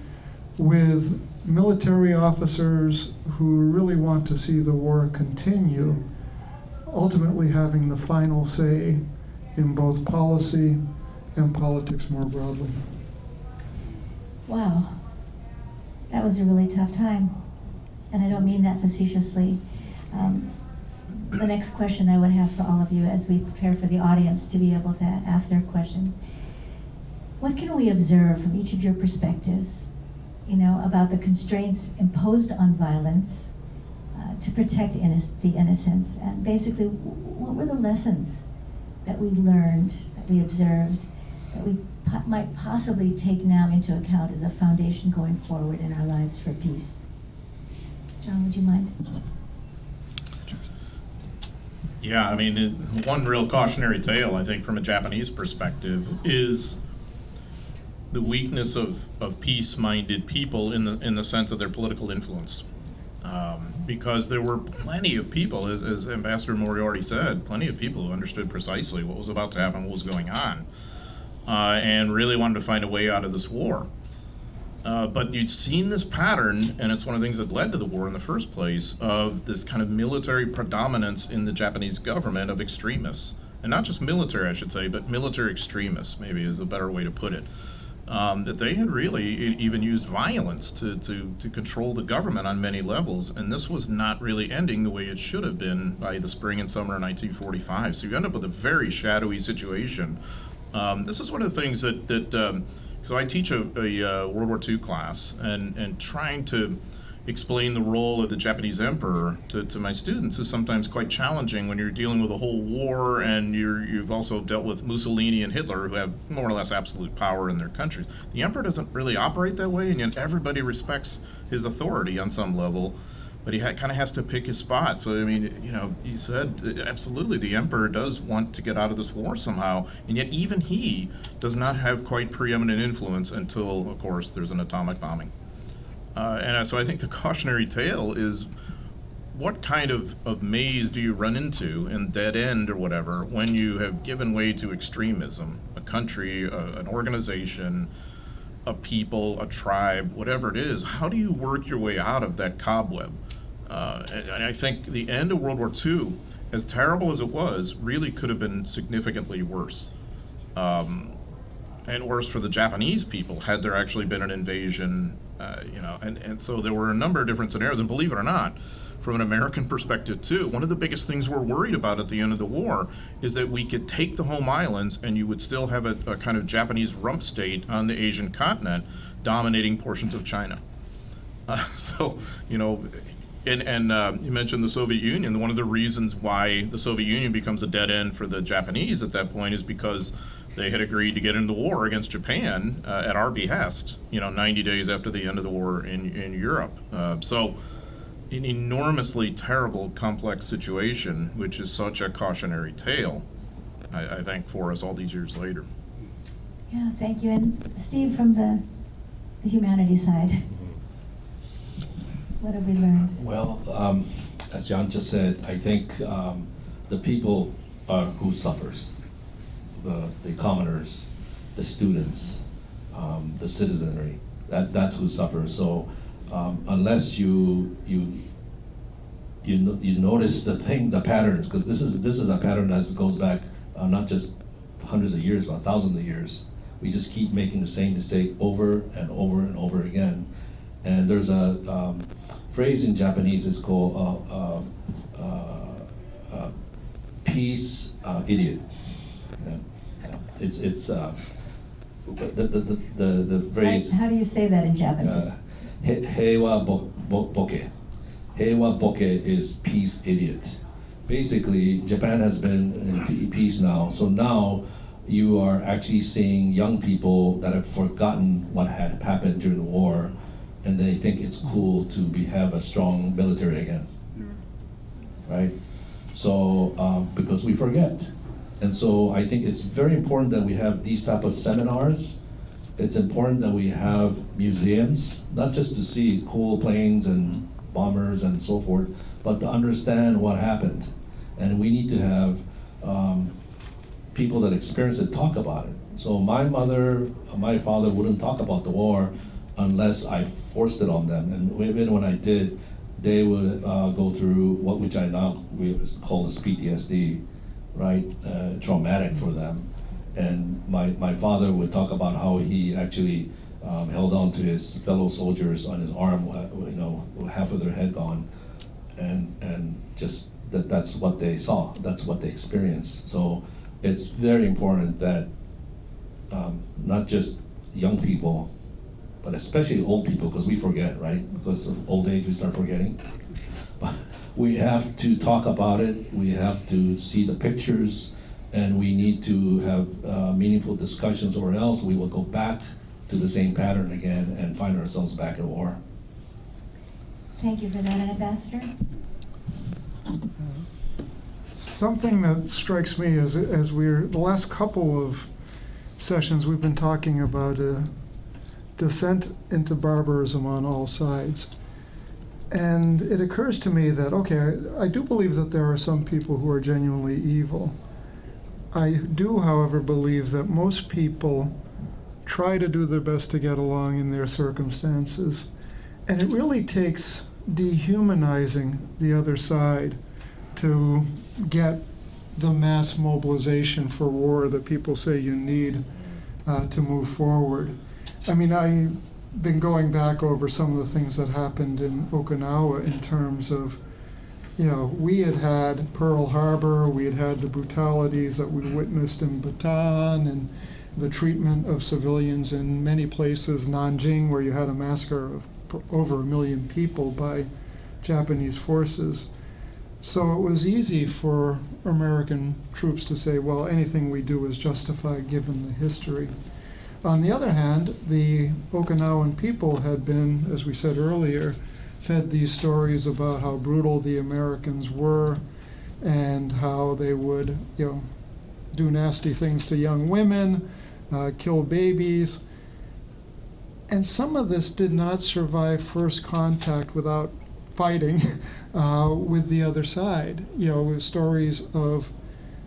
with military officers who really want to see the war continue, ultimately having the final say in both policy and politics more broadly.
Wow, that was a really tough time, and I don't mean that facetiously. The next question I would have for all of you as we prepare for the audience to be able to ask their questions, what can we observe from each of your perspectives, about the constraints imposed on violence to protect the innocents, and basically what were the lessons that we learned, that we observed, that we might possibly take now into account as a foundation going forward in our lives for peace? John, would you mind?
Yeah, I mean, one real cautionary tale, I think, from a Japanese perspective is the weakness of peace-minded people in the sense of their political influence. Because there were plenty of people, as Ambassador Moriarty said, plenty of people who understood precisely what was about to happen, what was going on, and really wanted to find a way out of this war. But you'd seen this pattern, and it's one of the things that led to the war in the first place, of this kind of military predominance in the Japanese government of extremists. And not just military, I should say, but military extremists, maybe is a better way to put it. That they had really even used violence to control the government on many levels, and this was not really ending the way it should have been by the spring and summer of 1945. So you end up with a very shadowy situation. This is one of the things that so I teach a World War II class, and trying to explain the role of the Japanese emperor to my students is sometimes quite challenging when you're dealing with a whole war, and you've also dealt with Mussolini and Hitler, who have more or less absolute power in their countries. The emperor doesn't really operate that way, and yet everybody respects his authority on some level, but he kind of has to pick his spot. So, I mean, he said, absolutely, the emperor does want to get out of this war somehow, and yet even he does not have quite preeminent influence until, of course, there's an atomic bombing. So I think the cautionary tale is, what kind of maze do you run into, and dead end or whatever, when you have given way to extremism? A country, an organization, a people, a tribe, whatever it is, how do you work your way out of that cobweb? And I think the end of World War II, as terrible as it was, really could have been significantly worse. And worse for the Japanese people, had there actually been an invasion, and so there were a number of different scenarios, and believe it or not, from an American perspective too, one of the biggest things we're worried about at the end of the war is that we could take the home islands and you would still have a kind of Japanese rump state on the Asian continent dominating portions of China. And you mentioned the Soviet Union. One of the reasons why the Soviet Union becomes a dead end for the Japanese at that point is because they had agreed to get into the war against Japan at our behest, 90 days after the end of the war in Europe. So an enormously terrible, complex situation, which is such a cautionary tale. I think, for us all these years later.
Yeah, thank you. And Steve, from the humanities side, what have we learned?
Well, as John just said, I think the people are who suffers, the commoners, the students, the citizenry. That's who suffers. So unless you notice the patterns, because this is a pattern that goes back not just hundreds of years, but thousands of years. We just keep making the same mistake over and over and over again. And there's a phrase in Japanese. It's called peace idiot. It's the phrase.
How do you say that in Japanese?
Heiwa boke. Heiwa boke is peace idiot. Basically, Japan has been in peace now, so now you are actually seeing young people that have forgotten what had happened during the war, and they think it's cool to have a strong military again, right? So, because we forget. And so I think it's very important that we have these type of seminars. It's important that we have museums, not just to see cool planes and bombers and so forth, but to understand what happened. And we need to have people that experience it talk about it. So my mother, my father wouldn't talk about the war unless I forced it on them. And even when I did, they would go through which I now call as PTSD, right? Traumatic for them. And my father would talk about how he actually held on to his fellow soldiers on his arm, half of their head gone, and just that's what they saw, that's what they experienced. So it's very important that not just young people, but especially old people, because we forget, right? Because of old age, we start forgetting. But we have to talk about it, we have to see the pictures, and we need to have meaningful discussions, or else we will go back to the same pattern again and find ourselves back at war.
Thank you for that, Ambassador.
Something that strikes me as the last couple of sessions we've been talking about descent into barbarism on all sides. And it occurs to me that, okay, I do believe that there are some people who are genuinely evil. I do, however, believe that most people try to do their best to get along in their circumstances. And it really takes dehumanizing the other side to get the mass mobilization for war that people say you need to move forward. I mean, I've been going back over some of the things that happened in Okinawa in terms of, we had Pearl Harbor, we had the brutalities that we witnessed in Bataan, and the treatment of civilians in many places, Nanjing, where you had a massacre of over 1 million people by Japanese forces. So it was easy for American troops to say, well, anything we do is justified given the history. On the other hand, the Okinawan people had been, as we said earlier, fed these stories about how brutal the Americans were and how they would, do nasty things to young women, kill babies. And some of this did not survive first contact without fighting with the other side. Stories of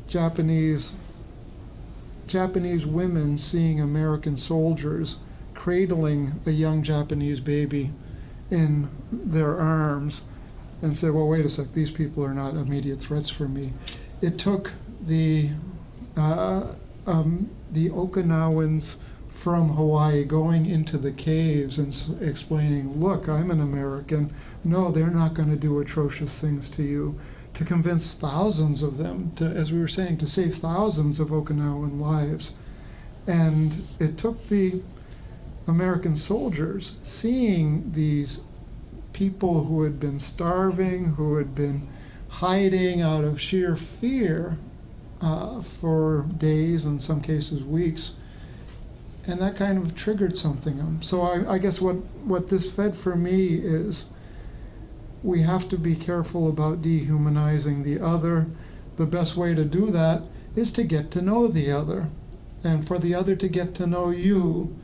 Japanese women seeing American soldiers cradling a young Japanese baby in their arms and say, well, wait a sec, these people are not immediate threats for me. It took the Okinawans from Hawaii going into the caves and explaining, look, I'm an American. No, they're not going to do atrocious things to you. To convince thousands of them, as we were saying, to save thousands of Okinawan lives. And it took the American soldiers seeing these people who had been starving, who had been hiding out of sheer fear for days, in some cases weeks, and that kind of triggered something. So I guess what this fed for me is we have to be careful about dehumanizing the other. The best way to do that is to get to know the other, and for the other to get to know you.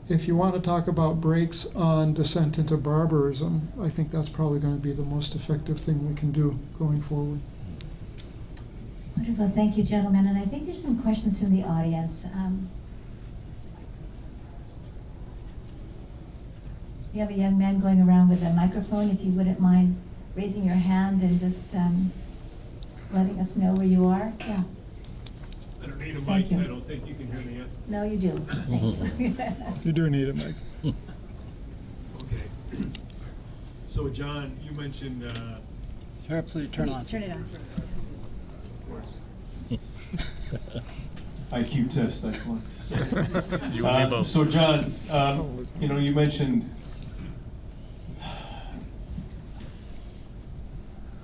If you want to talk about brakes on descent into barbarism, I think that's probably going to be the most effective thing we can do going forward.
Wonderful, thank you, gentlemen. And I think there's some questions from the audience. You have a young man going around with a microphone. If you wouldn't mind raising your hand and just letting us know where you are. Yeah.
I don't need a
Thank
mic.
you.
I don't think you can hear me yet.
No, you do. Thank you.
You do need it, Mike.
Okay. So, John, you mentioned,
Absolutely, turn on.
Turn it on.
of course,
IQ test, I flunked.
You and me both.
So John, you mentioned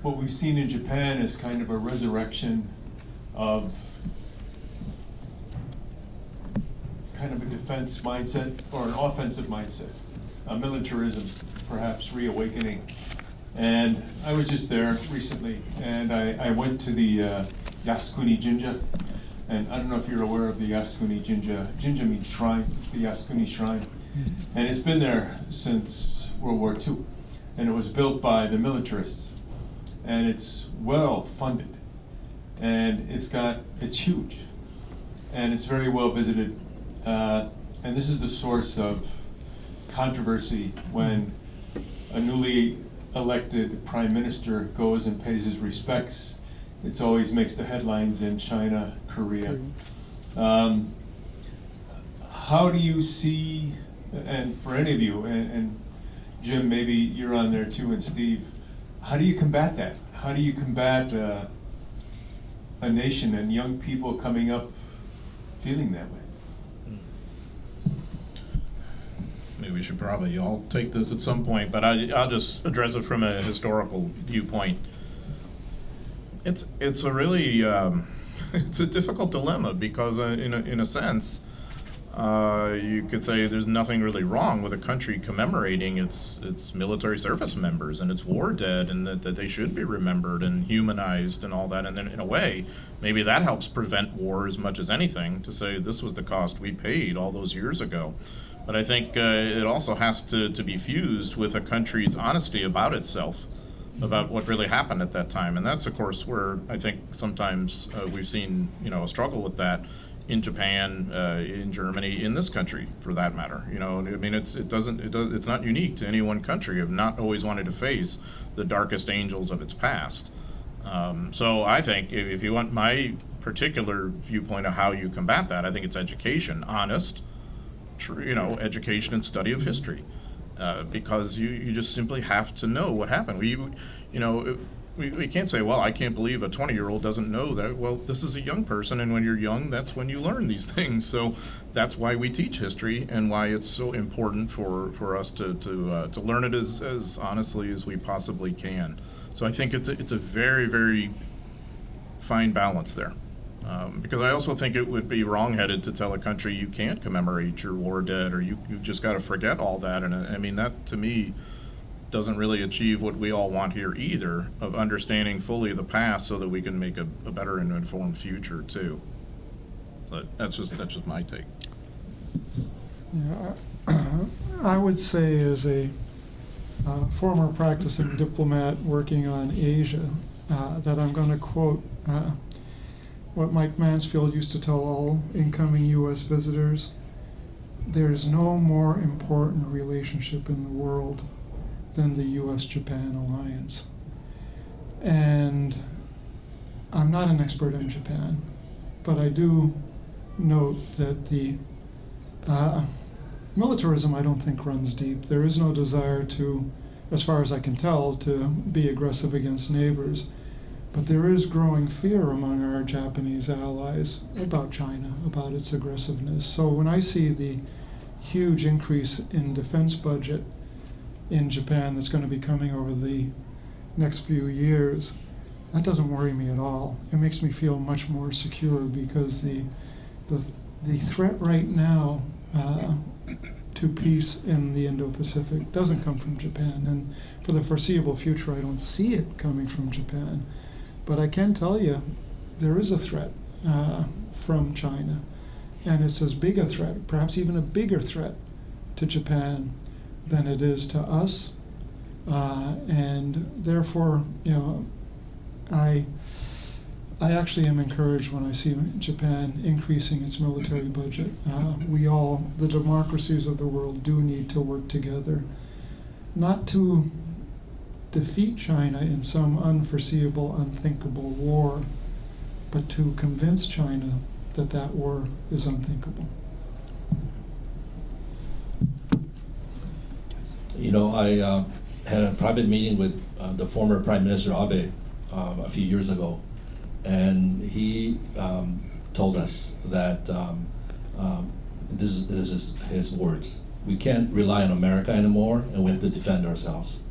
what we've seen in Japan is kind of a resurrection of kind of a defense mindset or an offensive mindset, militarism perhaps reawakening. And I was just there recently, and I went to the Yasukuni Jinja. And I don't know if you're aware of the Yasukuni Jinja. Jinja means shrine. It's the Yasukuni shrine. And it's been there since World War II. And it was built by the militarists. And it's well funded. And it's huge. And it's very well visited. And this is the source of controversy when a newly elected prime minister goes and pays his respects. It always makes the headlines in China, Korea. How do you see, and for any of you, and Jim, maybe you're on there too, and Steve, how do you combat that? How do you combat a nation and young people coming up feeling that way?
Maybe we should probably all take this at some point, but I'll just address it from a historical viewpoint. It's a really it's a difficult dilemma because in a sense you could say there's nothing really wrong with a country commemorating its military service members and its war dead, and that they should be remembered and humanized and all that. And then in a way, maybe that helps prevent war as much as anything, to say this was the cost we paid all those years ago. But I think it also has to be fused with a country's honesty about itself, about what really happened at that time. And that's, of course, where I think sometimes we've seen, a struggle with that in Japan, in Germany, in this country, for that matter. I mean, it's not unique to any one country of not always wanting to face the darkest angels of its past. So I think if you want my particular viewpoint of how you combat that, I think it's education, honest, education and study of history. Because you just simply have to know what happened. We can't say, well, I can't believe a 20-year-old doesn't know that. Well, this is a young person, and when you're young, that's when you learn these things. So that's why we teach history, and why it's so important for us to learn it as honestly as we possibly can. So I think it's a very, very fine balance there. Because I also think it would be wrong-headed to tell a country you can't commemorate your war dead, or you've just got to forget all that. And I mean, that to me doesn't really achieve what we all want here either, of understanding fully the past so that we can make a better and informed future too. But that's just my take.
Yeah, I would say, as a former practicing diplomat working on Asia, that I'm going to quote what Mike Mansfield used to tell all incoming U.S. visitors: there's no more important relationship in the world than the U.S.-Japan alliance. And I'm not an expert in Japan, but I do note that the militarism, I don't think, runs deep. There is no desire to, as far as I can tell, to be aggressive against neighbors. But there is growing fear among our Japanese allies about China, about its aggressiveness. So when I see the huge increase in defense budget in Japan that's going to be coming over the next few years, that doesn't worry me at all. It makes me feel much more secure, because the threat right now to peace in the Indo-Pacific doesn't come from Japan. And for the foreseeable future, I don't see it coming from Japan. But I can tell you, there is a threat. from China. And it's as big a threat, perhaps even a bigger threat to Japan than it is to us. And therefore, I actually am encouraged when I see Japan increasing its military budget. The democracies of the world, do need to work together, not to defeat China in some unforeseeable, unthinkable war, but to convince China that that war is unthinkable.
I had a private meeting with the former Prime Minister Abe a few years ago, and he told us that this is his words: we can't rely on America anymore, and we have to defend ourselves.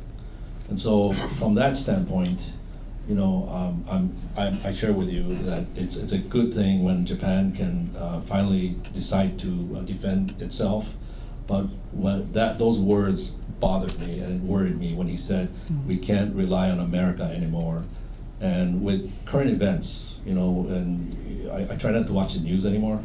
And so, from that standpoint, I share with you that it's a good thing when Japan can finally decide to defend itself. But those words bothered me and it worried me when he said we can't rely on America anymore. And with current events, and I try not to watch the news anymore.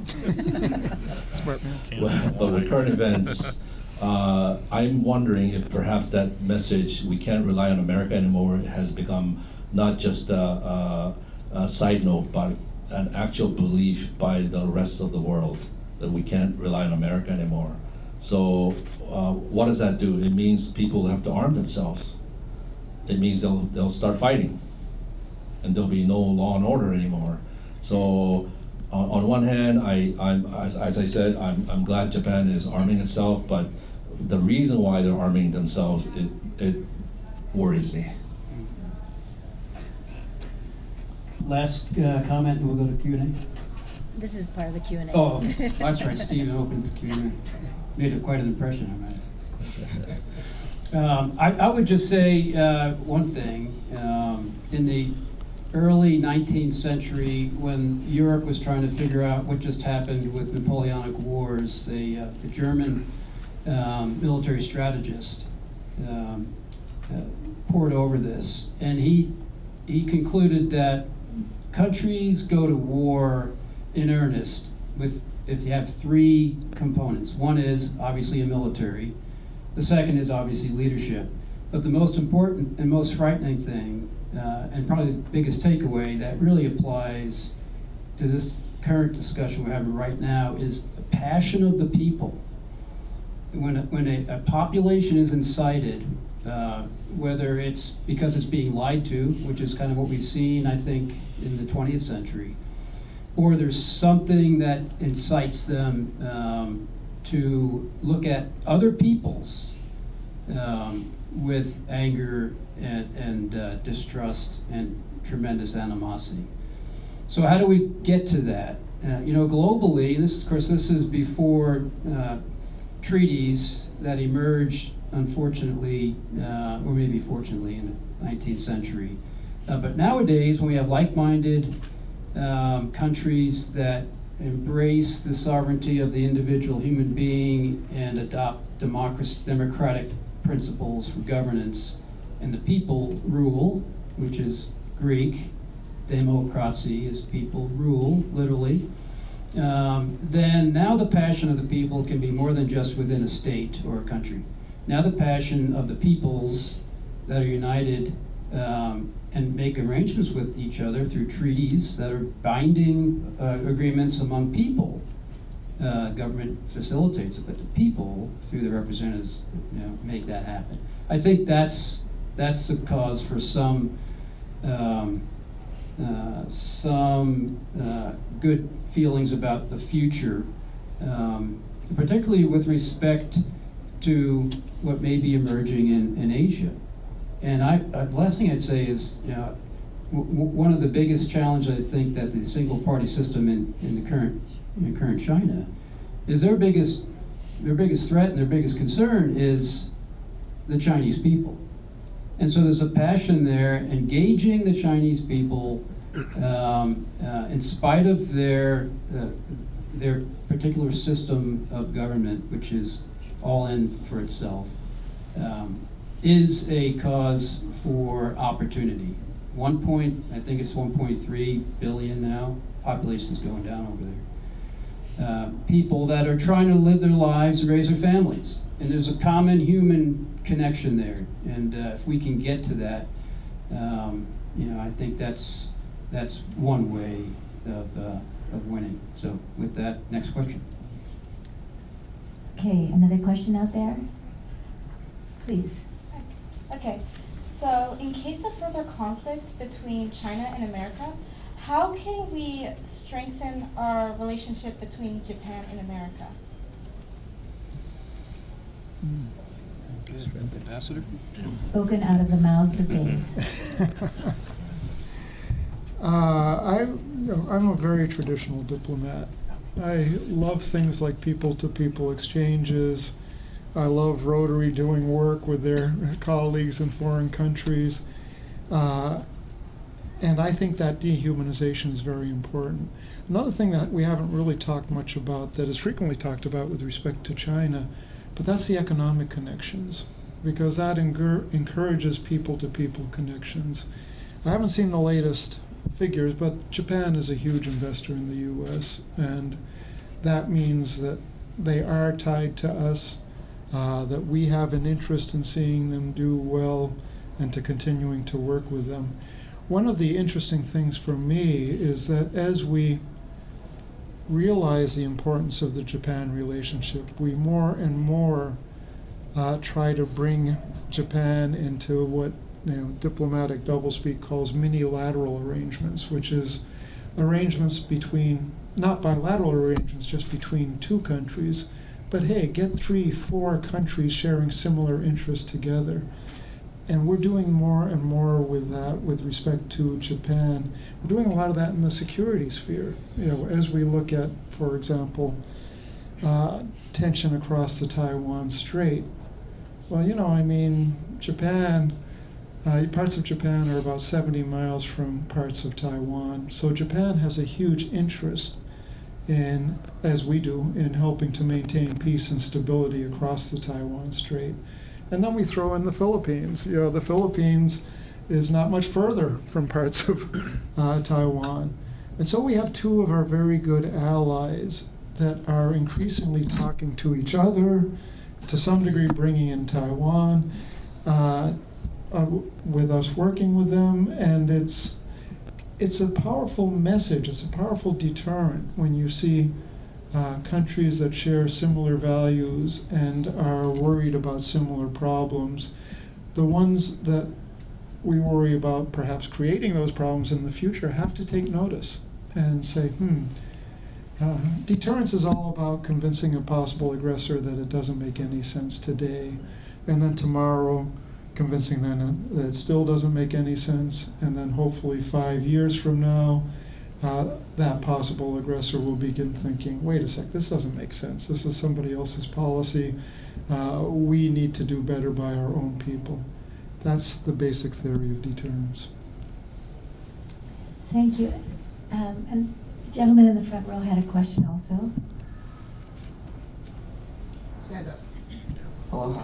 Smart man.
But with current events, I'm wondering if perhaps that message, we can't rely on America anymore, has become not just a side note, but an actual belief by the rest of the world that we can't rely on America anymore. So what does that do? It means people have to arm themselves. It means they'll start fighting, and there'll be no law and order anymore. So on one hand, as I said, I'm glad Japan is arming itself, but the reason why they're arming themselves, it worries me.
Last comment, and we'll go to Q&A.
This is part of the Q&A.
Oh, that's right, Steve opened the Q&A. Made quite an impression on that. I would just say one thing. In the early 19th century, when Europe was trying to figure out what just happened with Napoleonic Wars, the German military strategist pored over this, and he concluded that countries go to war in earnest if you have three components. One is obviously a military. The second is obviously leadership. But the most important and most frightening thing, and probably the biggest takeaway that really applies to this current discussion we're having right now, is the passion of the people. When a population is incited, whether it's because it's being lied to, which is kind of what we've seen, I think, in the 20th century, or there's something that incites them to look at other peoples with anger and distrust and tremendous animosity. So how do we get to that? Globally, this is before treaties that emerged, unfortunately, or maybe fortunately, in the 19th century. But nowadays, when we have like-minded countries that embrace the sovereignty of the individual human being and adopt democratic principles for governance, and the people rule, which is Greek, democracy is people rule, literally, then now the passion of the people can be more than just within a state or a country. Now the passion of the peoples that are united and make arrangements with each other through treaties that are binding agreements among people. Government facilitates it, but the people, through their representatives, make that happen. I think that's the cause for some good feelings about the future, particularly with respect to what may be emerging in Asia. And the last thing I'd say is, one of the biggest challenges I think that the single party system in the current China is their biggest threat and their biggest concern is the Chinese people. And so there's a passion there engaging the Chinese people in spite of their particular system of government, which is all in for itself, is a cause for opportunity. I think it's 1.3 billion now. Population's going down over there. People that are trying to live their lives and raise their families. And there's a common human connection there. And if we can get to that, I think that's one way of winning. So with that, next question.
Okay, another question out there? Please.
Okay, so in case of further conflict between China and America, how can we strengthen our relationship between Japan and America?
Ambassador?
Spoken out of the mouths of babes.
I'm a very traditional diplomat. I love things like people-to-people exchanges. I love Rotary doing work with their colleagues in foreign countries. And I think that dehumanization is very important. Another thing that we haven't really talked much about, that is frequently talked about with respect to China, but that's the economic connections, because that encourages people-to-people connections. I haven't seen the latest figures, but Japan is a huge investor in the U.S., and that means that they are tied to us, that we have an interest in seeing them do well and to continuing to work with them. One of the interesting things for me is that as we realize the importance of the Japan relationship, we more and more try to bring Japan into what diplomatic doublespeak calls mini-lateral arrangements, which is arrangements between, not bilateral arrangements, just between two countries, but hey, get 3-4 countries sharing similar interests together. And we're doing more and more with that with respect to Japan. We're doing a lot of that in the security sphere. As we look at, for example, tension across the Taiwan Strait. Well, Japan, parts of Japan are about 70 miles from parts of Taiwan. So Japan has a huge interest in, as we do, in helping to maintain peace and stability across the Taiwan Strait. And then we throw in the Philippines. The Philippines is not much further from parts of Taiwan. And so we have two of our very good allies that are increasingly talking to each other, to some degree bringing in Taiwan, with us working with them. And it's a powerful message. It's a powerful deterrent when you see countries that share similar values and are worried about similar problems. The ones that we worry about perhaps creating those problems in the future have to take notice and say, deterrence is all about convincing a possible aggressor that it doesn't make any sense today, and then tomorrow convincing them that it still doesn't make any sense, and then hopefully 5 years from now, that possible aggressor will begin thinking, wait a sec, this doesn't make sense. This is somebody else's policy. We need to do better by our own people. That's the basic theory of deterrence.
Thank you. And the gentleman in the front row had a question also.
Stand up. Hello.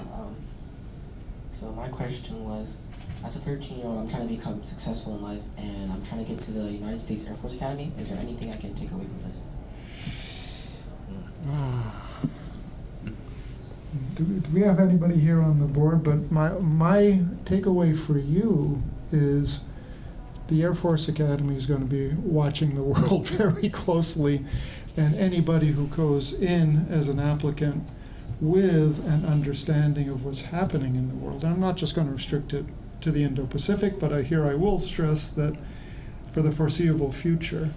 So my question was, as a 13-year-old, I'm trying to become successful in life, and I'm trying to get to the United States Air Force Academy. Is there anything I can take away from this?
Do we have anybody here on the board? But my takeaway for you is the Air Force Academy is going to be watching the world very closely, and anybody who goes in as an applicant with an understanding of what's happening in the world. And I'm not just going to restrict it to the Indo-Pacific, but I will stress that for the foreseeable future,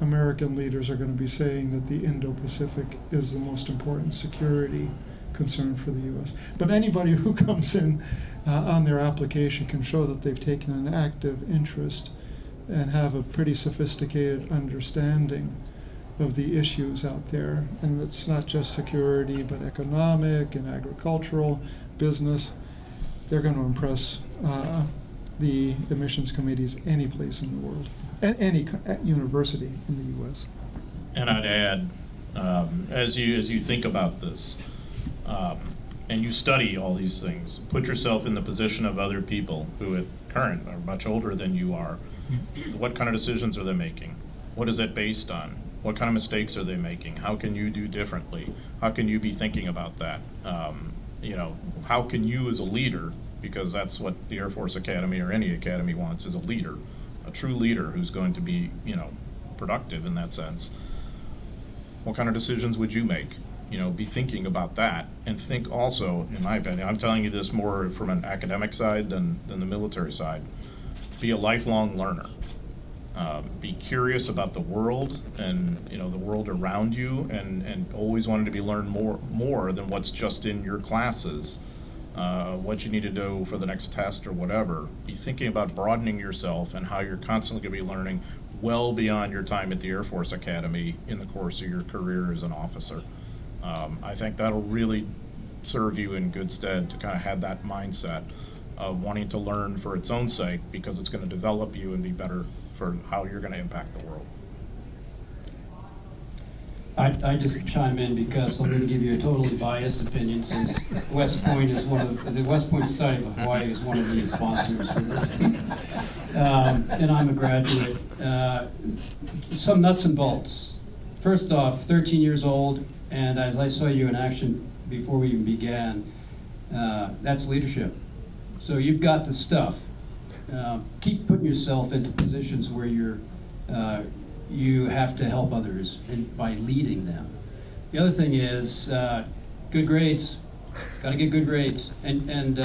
American leaders are going to be saying that the Indo-Pacific is the most important security concern for the U.S. But anybody who comes in on their application can show that they've taken an active interest and have a pretty sophisticated understanding of the issues out there. And it's not just security, but economic and agricultural, business. They're going to impress the admissions committees any place in the world, and any university in the U.S.
And I'd add, as you think about this, and you study all these things, put yourself in the position of other people who at current, are much older than you are. What kind of decisions are they making? What is it based on? What kind of mistakes are they making? How can you do differently? How can you be thinking about that? You know, how can you as a leader, because that's what the Air Force Academy or any academy wants, is a leader, a true leader who's going to be, you know, productive in that sense. What kind of decisions would you make? You know, be thinking about that, and think also, in my opinion, I'm telling you this more from an academic side than the military side, be a lifelong learner. Be curious about the world and, you know, the world around you, and always wanting to be learn more than what's just in your classes, what you need to do for the next test or whatever. Be thinking about broadening yourself and how you're constantly going to be learning well beyond your time at the Air Force Academy in the course of your career as an officer. I think that'll really serve you in good stead to kind of have that mindset of wanting to learn for its own sake, because it's going to develop you and be better for how you're going to impact the world.
I just chime in because I'm going to give you a totally biased opinion, since West Point is the West Point Society of Hawaii is one of the sponsors for this, and I'm a graduate. Some nuts and bolts. First off, 13 years old, and as I saw you in action before we even began, that's leadership. So you've got the stuff. Keep putting yourself into positions where you have to help others by leading them. The other thing is good grades. Got to get good grades, and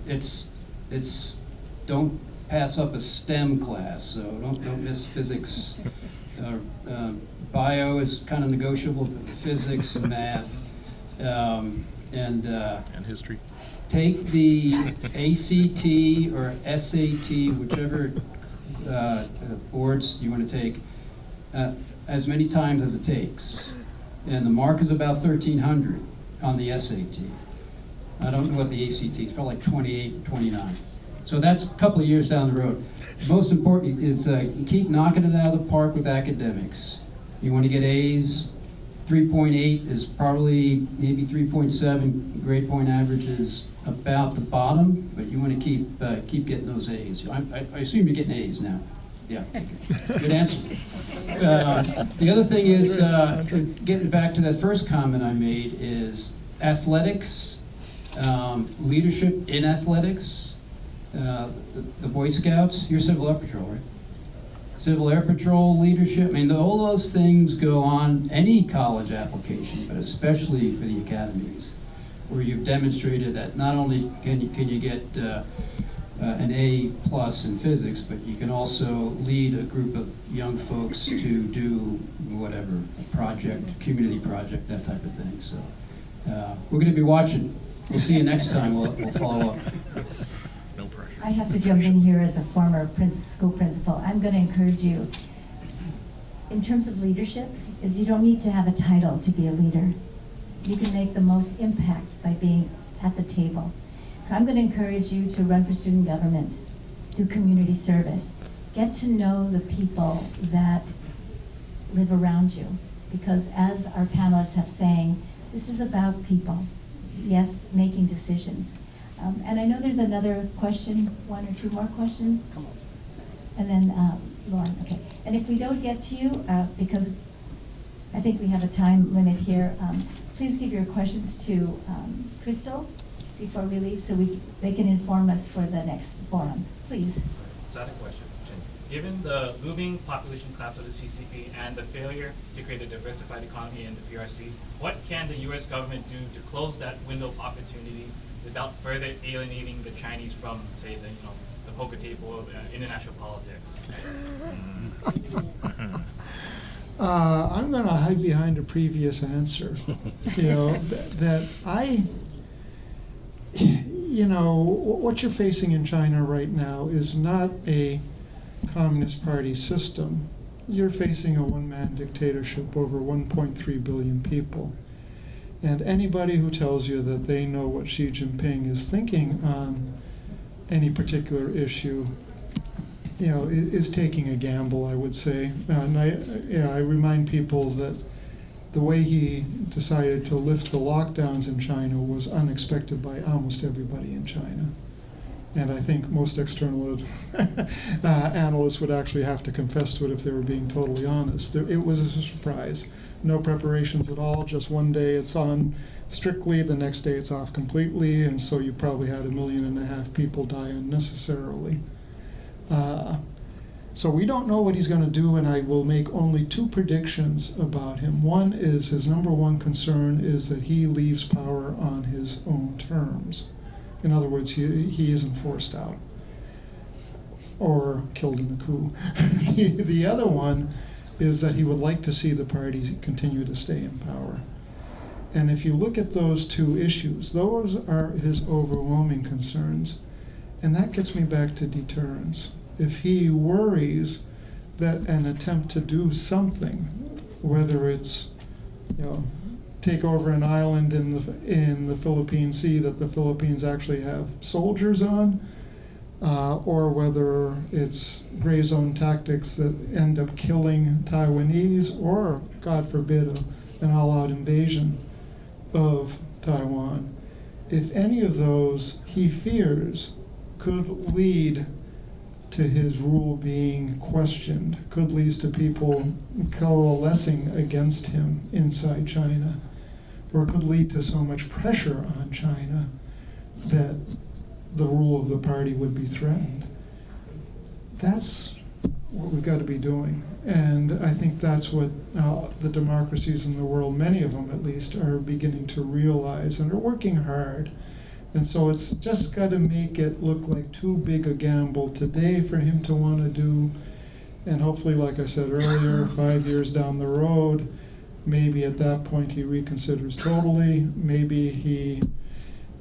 it's don't pass up a STEM class. So don't miss physics. Bio is kind of negotiable, but physics and math, and
history.
Take the ACT or SAT, whichever boards you want to take, as many times as it takes. And the mark is about 1,300 on the SAT. I don't know what the ACT is, probably like 28, 29. So that's a couple of years down the road. Most important is keep knocking it out of the park with academics. You want to get A's. 3.8 is probably maybe 3.7. Grade point average is about the bottom, but you want to keep getting those A's. I assume you're getting A's now. Yeah, good answer. The other thing is, getting back to that first comment I made, is athletics, leadership in athletics. The Boy Scouts, you're Civil Air Patrol, right? Civil Air Patrol leadership, I mean, all those things go on any college application, but especially for the academies, where you've demonstrated that not only can you get an A+ in physics, but you can also lead a group of young folks to do whatever, a project, community project, that type of thing. So we're going to be watching. We'll see you next time. We'll follow up.
No pressure.
I have to jump in here as a former school principal. I'm going to encourage you, in terms of leadership, is you don't need to have a title to be a leader. You can make the most impact by being at the table. So I'm going to encourage you to run for student government, do community service, get to know the people that live around you. Because as our panelists have saying, this is about people, yes, making decisions. And I know there's another question, one or two more questions. And then Lauren, okay. And if we don't get to you, because I think we have a time limit here, please give your questions to Crystal before we leave, so they can inform us for the next forum. Please.
So I had a question. Given the looming population collapse of the CCP and the failure to create a diversified economy in the PRC, what can the U.S. government do to close that window of opportunity without further alienating the Chinese from, say, the poker table of international politics?
I'm going to hide behind a previous answer. What you're facing in China right now is not a Communist Party system. You're facing a one-man dictatorship over 1.3 billion people. And anybody who tells you that they know what Xi Jinping is thinking on any particular issue, is taking a gamble, I would say. And I remind people that the way he decided to lift the lockdowns in China was unexpected by almost everybody in China. And I think most external analysts would actually have to confess to it if they were being totally honest. It was a surprise. No preparations at all, just one day it's on strictly, the next day it's off completely, and so you probably had 1.5 million people die unnecessarily. So we don't know what he's going to do, and I will make only 2 predictions about him. One is his number one concern is that he leaves power on his own terms. In other words, he isn't forced out or killed in a coup. The other one is that he would like to see the party continue to stay in power. And if you look at those 2 issues, those are his overwhelming concerns. And that gets me back to deterrence. If he worries that an attempt to do something, whether it's, take over an island in the Philippine Sea that the Philippines actually have soldiers on, or whether it's gray zone tactics that end up killing Taiwanese, or, God forbid, an all-out invasion of Taiwan. If any of those he fears could lead to his rule being questioned, could lead to people coalescing against him inside China, or could lead to so much pressure on China that the rule of the party would be threatened. That's what we've got to be doing. And I think that's what the democracies in the world, many of them at least, are beginning to realize and are working hard. And so it's just got to make it look like too big a gamble today for him to want to do. And hopefully, like I said earlier, 5 years down the road, maybe at that point he reconsiders totally. Maybe he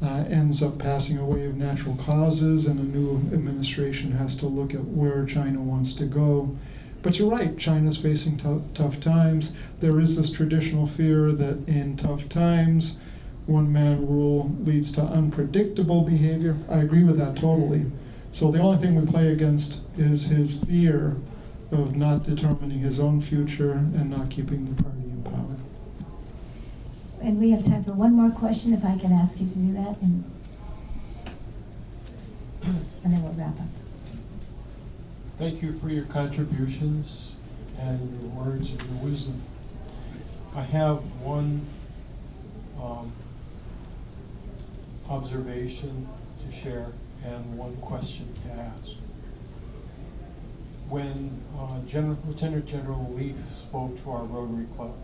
ends up passing away of natural causes, and a new administration has to look at where China wants to go. But you're right, China's facing tough times. There is this traditional fear that in tough times, one-man rule leads to unpredictable behavior. I agree with that totally. So the only thing we play against is his fear of not determining his own future and not keeping the party in power.
And we have time for one more question, if I can ask you to do that, and then we'll wrap up.
Thank you for your contributions and your words and your wisdom. I have one observation to share and one question to ask. When Lieutenant General Lee spoke to our Rotary Club,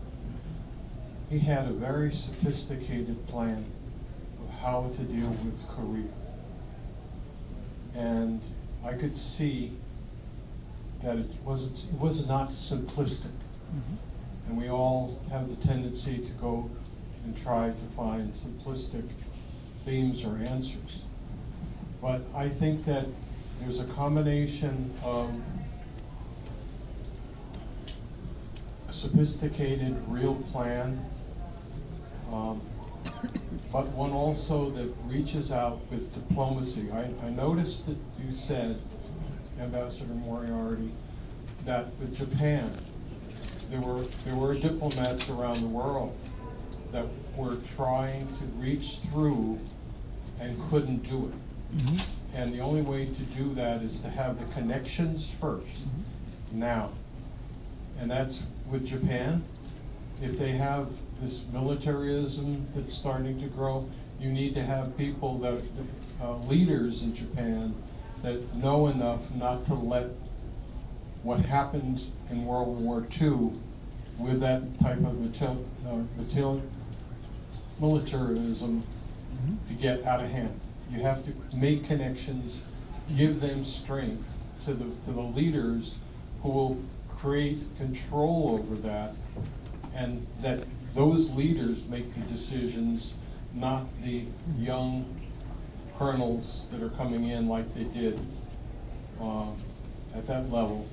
he had a very sophisticated plan of how to deal with Korea. And I could see that it was not simplistic. Mm-hmm. And we all have the tendency to go and try to find simplistic themes or answers. But I think that there's a combination of a sophisticated, real plan, but one also that reaches out with diplomacy. I noticed that you said, Ambassador Moriarty, that with Japan, there were diplomats around the world that were trying to reach through and couldn't do it. Mm-hmm. And the only way to do that is to have the connections first, now. And that's with Japan. If they have this militarism that's starting to grow, you need to have people that, leaders in Japan that know enough not to let what happened in World War II with that type of militarism to get out of hand. You have to make connections, give them strength to the leaders who will create control over that, and that those leaders make the decisions, not the young colonels that are coming in like they did at that level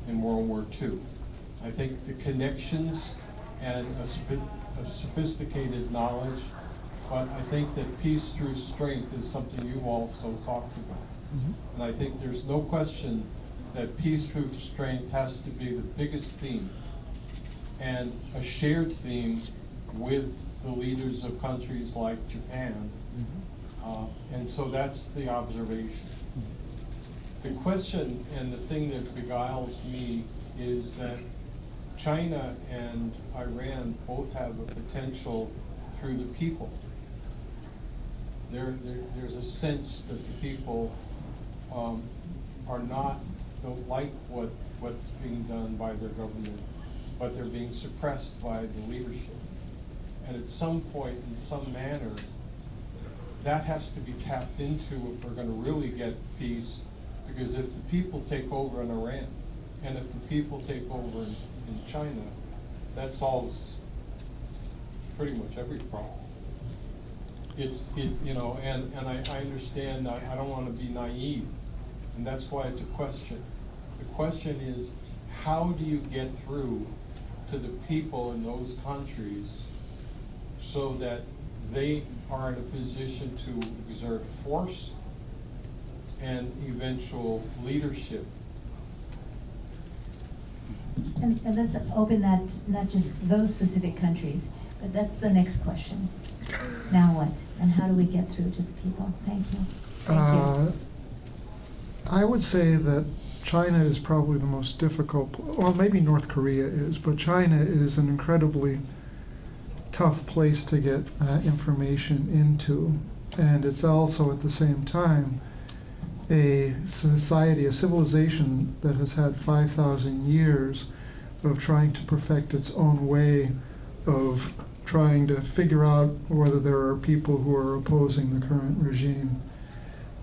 in World War II. I think the connections and a sophisticated knowledge, but I think that peace through strength is something you also talked about. Mm-hmm. And I think there's no question that peace through strength has to be the biggest theme, and a shared theme with the leaders of countries like Japan, And so that's the observation. The question and the thing that beguiles me is that China and Iran both have a potential through the people. There's a sense that the people don't like what's being done by their government, but they're being suppressed by the leadership. And at some point, in some manner, that has to be tapped into if we're going to really get peace, because if the people take over in Iran, and if the people take over in China, that solves pretty much every problem. And I understand, I don't want to be naive, and that's why it's a question. The question is, how do you get through to the people in those countries so that they are in a position to exert force and eventual leadership?
And let's open that, not just those specific countries, but that's the next question. Now what? And how do we get through to the people? Thank you. Thank you.
I would say that China is probably the most difficult, well, maybe North Korea is, but China is an incredibly tough place to get information into. And it's also at the same time a society, a civilization that has had 5,000 years of trying to perfect its own way of trying to figure out whether there are people who are opposing the current regime.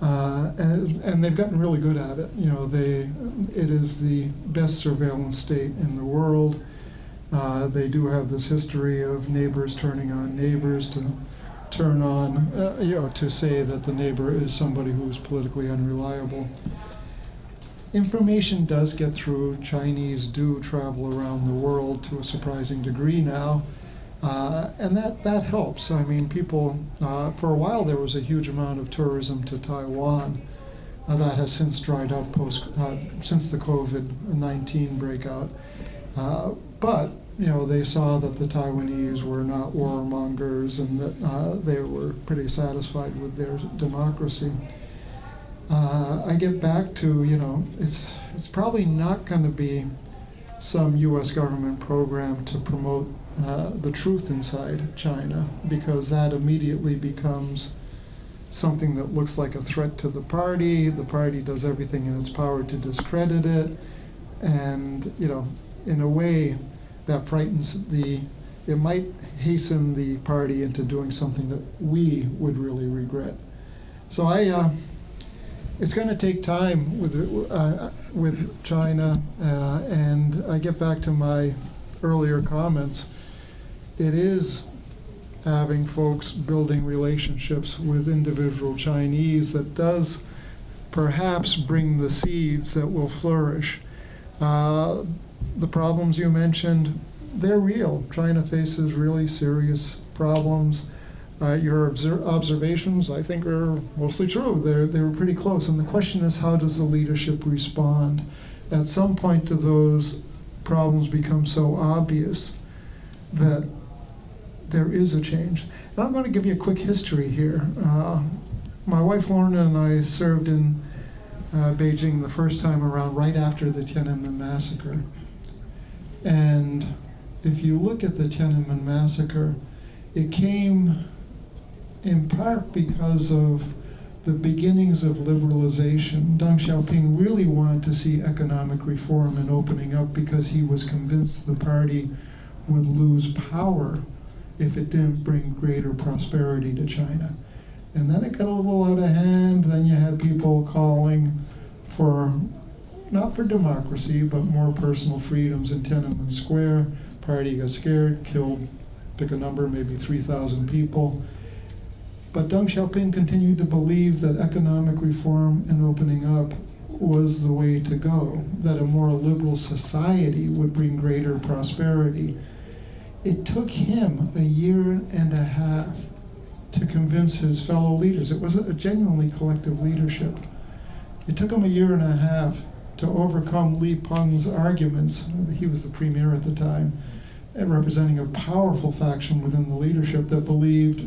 And they've gotten really good at it. You know, it is the best surveillance state in the world. They do have this history of neighbors turning on neighbors to turn on, to say that the neighbor is somebody who is politically unreliable. Information does get through. Chinese do travel around the world to a surprising degree now. And that helps. I mean, people, for a while there was a huge amount of tourism to Taiwan. That has since dried up since the COVID-19 breakout. But, they saw that the Taiwanese were not warmongers and that they were pretty satisfied with their democracy. I get back to, it's probably not going to be some U.S. government program to promote the truth inside China, because that immediately becomes something that looks like a threat to the party. The party does everything in its power to discredit it, and in a way that frightens it might hasten the party into doing something that we would really regret. So it's going to take time with China, and I get back to my earlier comments. It is having folks building relationships with individual Chinese that does perhaps bring the seeds that will flourish. The problems you mentioned, they're real. China faces really serious problems. Your observations, I think, are mostly true. They were pretty close. And the question is, how does the leadership respond? At some point, do those problems become so obvious that there is a change? And I'm going to give you a quick history here. My wife Lorna and I served in Beijing the first time around right after the Tiananmen massacre. And if you look at the Tiananmen massacre, it came in part because of the beginnings of liberalization. Deng Xiaoping really wanted to see economic reform and opening up because he was convinced the party would lose power if it didn't bring greater prosperity to China. And then it got a little out of hand. Then you had people calling for, not for democracy, but more personal freedoms in Tiananmen Square. Party got scared, killed, pick a number, maybe 3,000 people. But Deng Xiaoping continued to believe that economic reform and opening up was the way to go, that a more liberal society would bring greater prosperity. It took him a year and a half to convince his fellow leaders. It was a genuinely collective leadership. It took him a year and a half to overcome Li Peng's arguments. He was the premier at the time. representing a powerful faction within the leadership that believed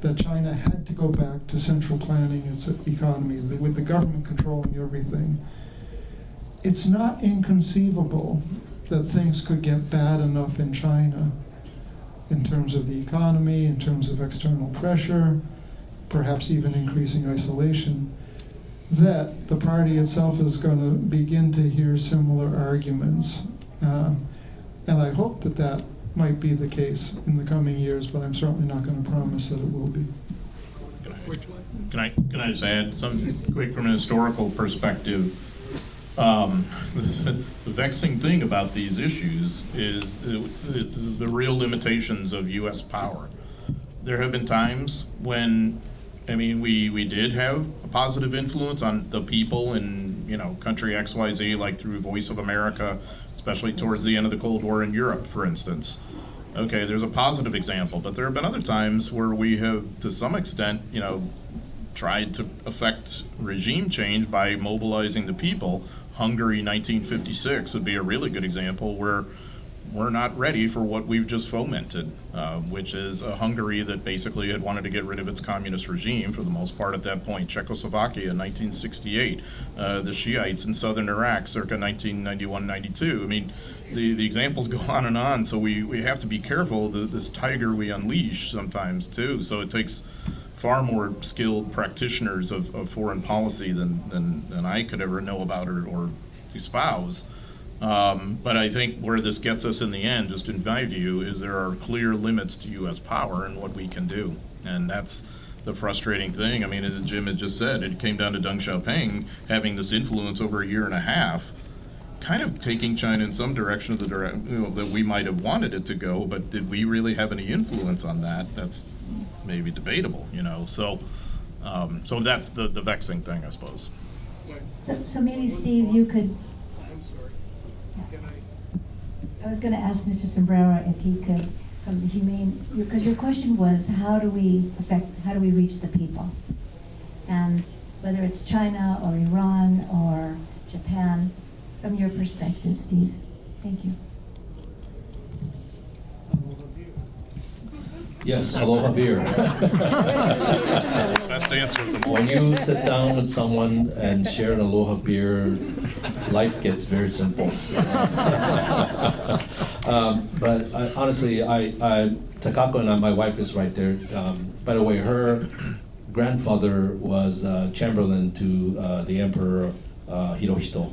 that China had to go back to central planning its economy, with the government controlling everything. It's not inconceivable that things could get bad enough in China in terms of the economy, in terms of external pressure, perhaps even increasing isolation, that the party itself is going to begin to hear similar arguments. And I hope that that might be the case in the coming years, but I'm certainly not going to promise that it will be.
Can I just add something quick from an historical perspective? The vexing thing about these issues is the real limitations of U.S. power. There have been times when, I mean, we did have a positive influence on the people in, you know, country XYZ, like through Voice of America, especially towards the end of the Cold War in Europe, for instance. Okay, there's a positive example, but there have been other times where we have, to some extent, you know, tried to affect regime change by mobilizing the people. Hungary 1956 would be a really good example where we're not ready for what we've just fomented, which is a Hungary that basically had wanted to get rid of its communist regime for the most part at that point. Czechoslovakia in 1968, the Shiites in southern Iraq circa 1991-92. I mean, the examples go on and on, so we have to be careful. This tiger we unleash sometimes too, so it takes far more skilled practitioners of foreign policy than I could ever know about or espouse. But I think where this gets us in the end, just in my view, is there are clear limits to U.S. power and what we can do. And that's the frustrating thing. I mean, as Jim had just said, it came down to Deng Xiaoping having this influence over a year and a half, kind of taking China in some direction of the that we might have wanted it to go, but did we really have any influence on that? That's maybe debatable, you know. So that's the vexing thing, I suppose.
So maybe, Steve, you could...
I'm sorry. Can
I was going to ask Mr. Sombrero if he could, from the humane, because your question was, how do we reach the people? And whether it's China or Iran or Japan, from your perspective, Steve. Thank you.
Yes, aloha beer.
That's the best answer of them all.
When you sit down with someone and share an aloha beer, life gets very simple. But honestly, Takako and my wife is right there. By the way, her grandfather was Chamberlain to the Emperor Hirohito.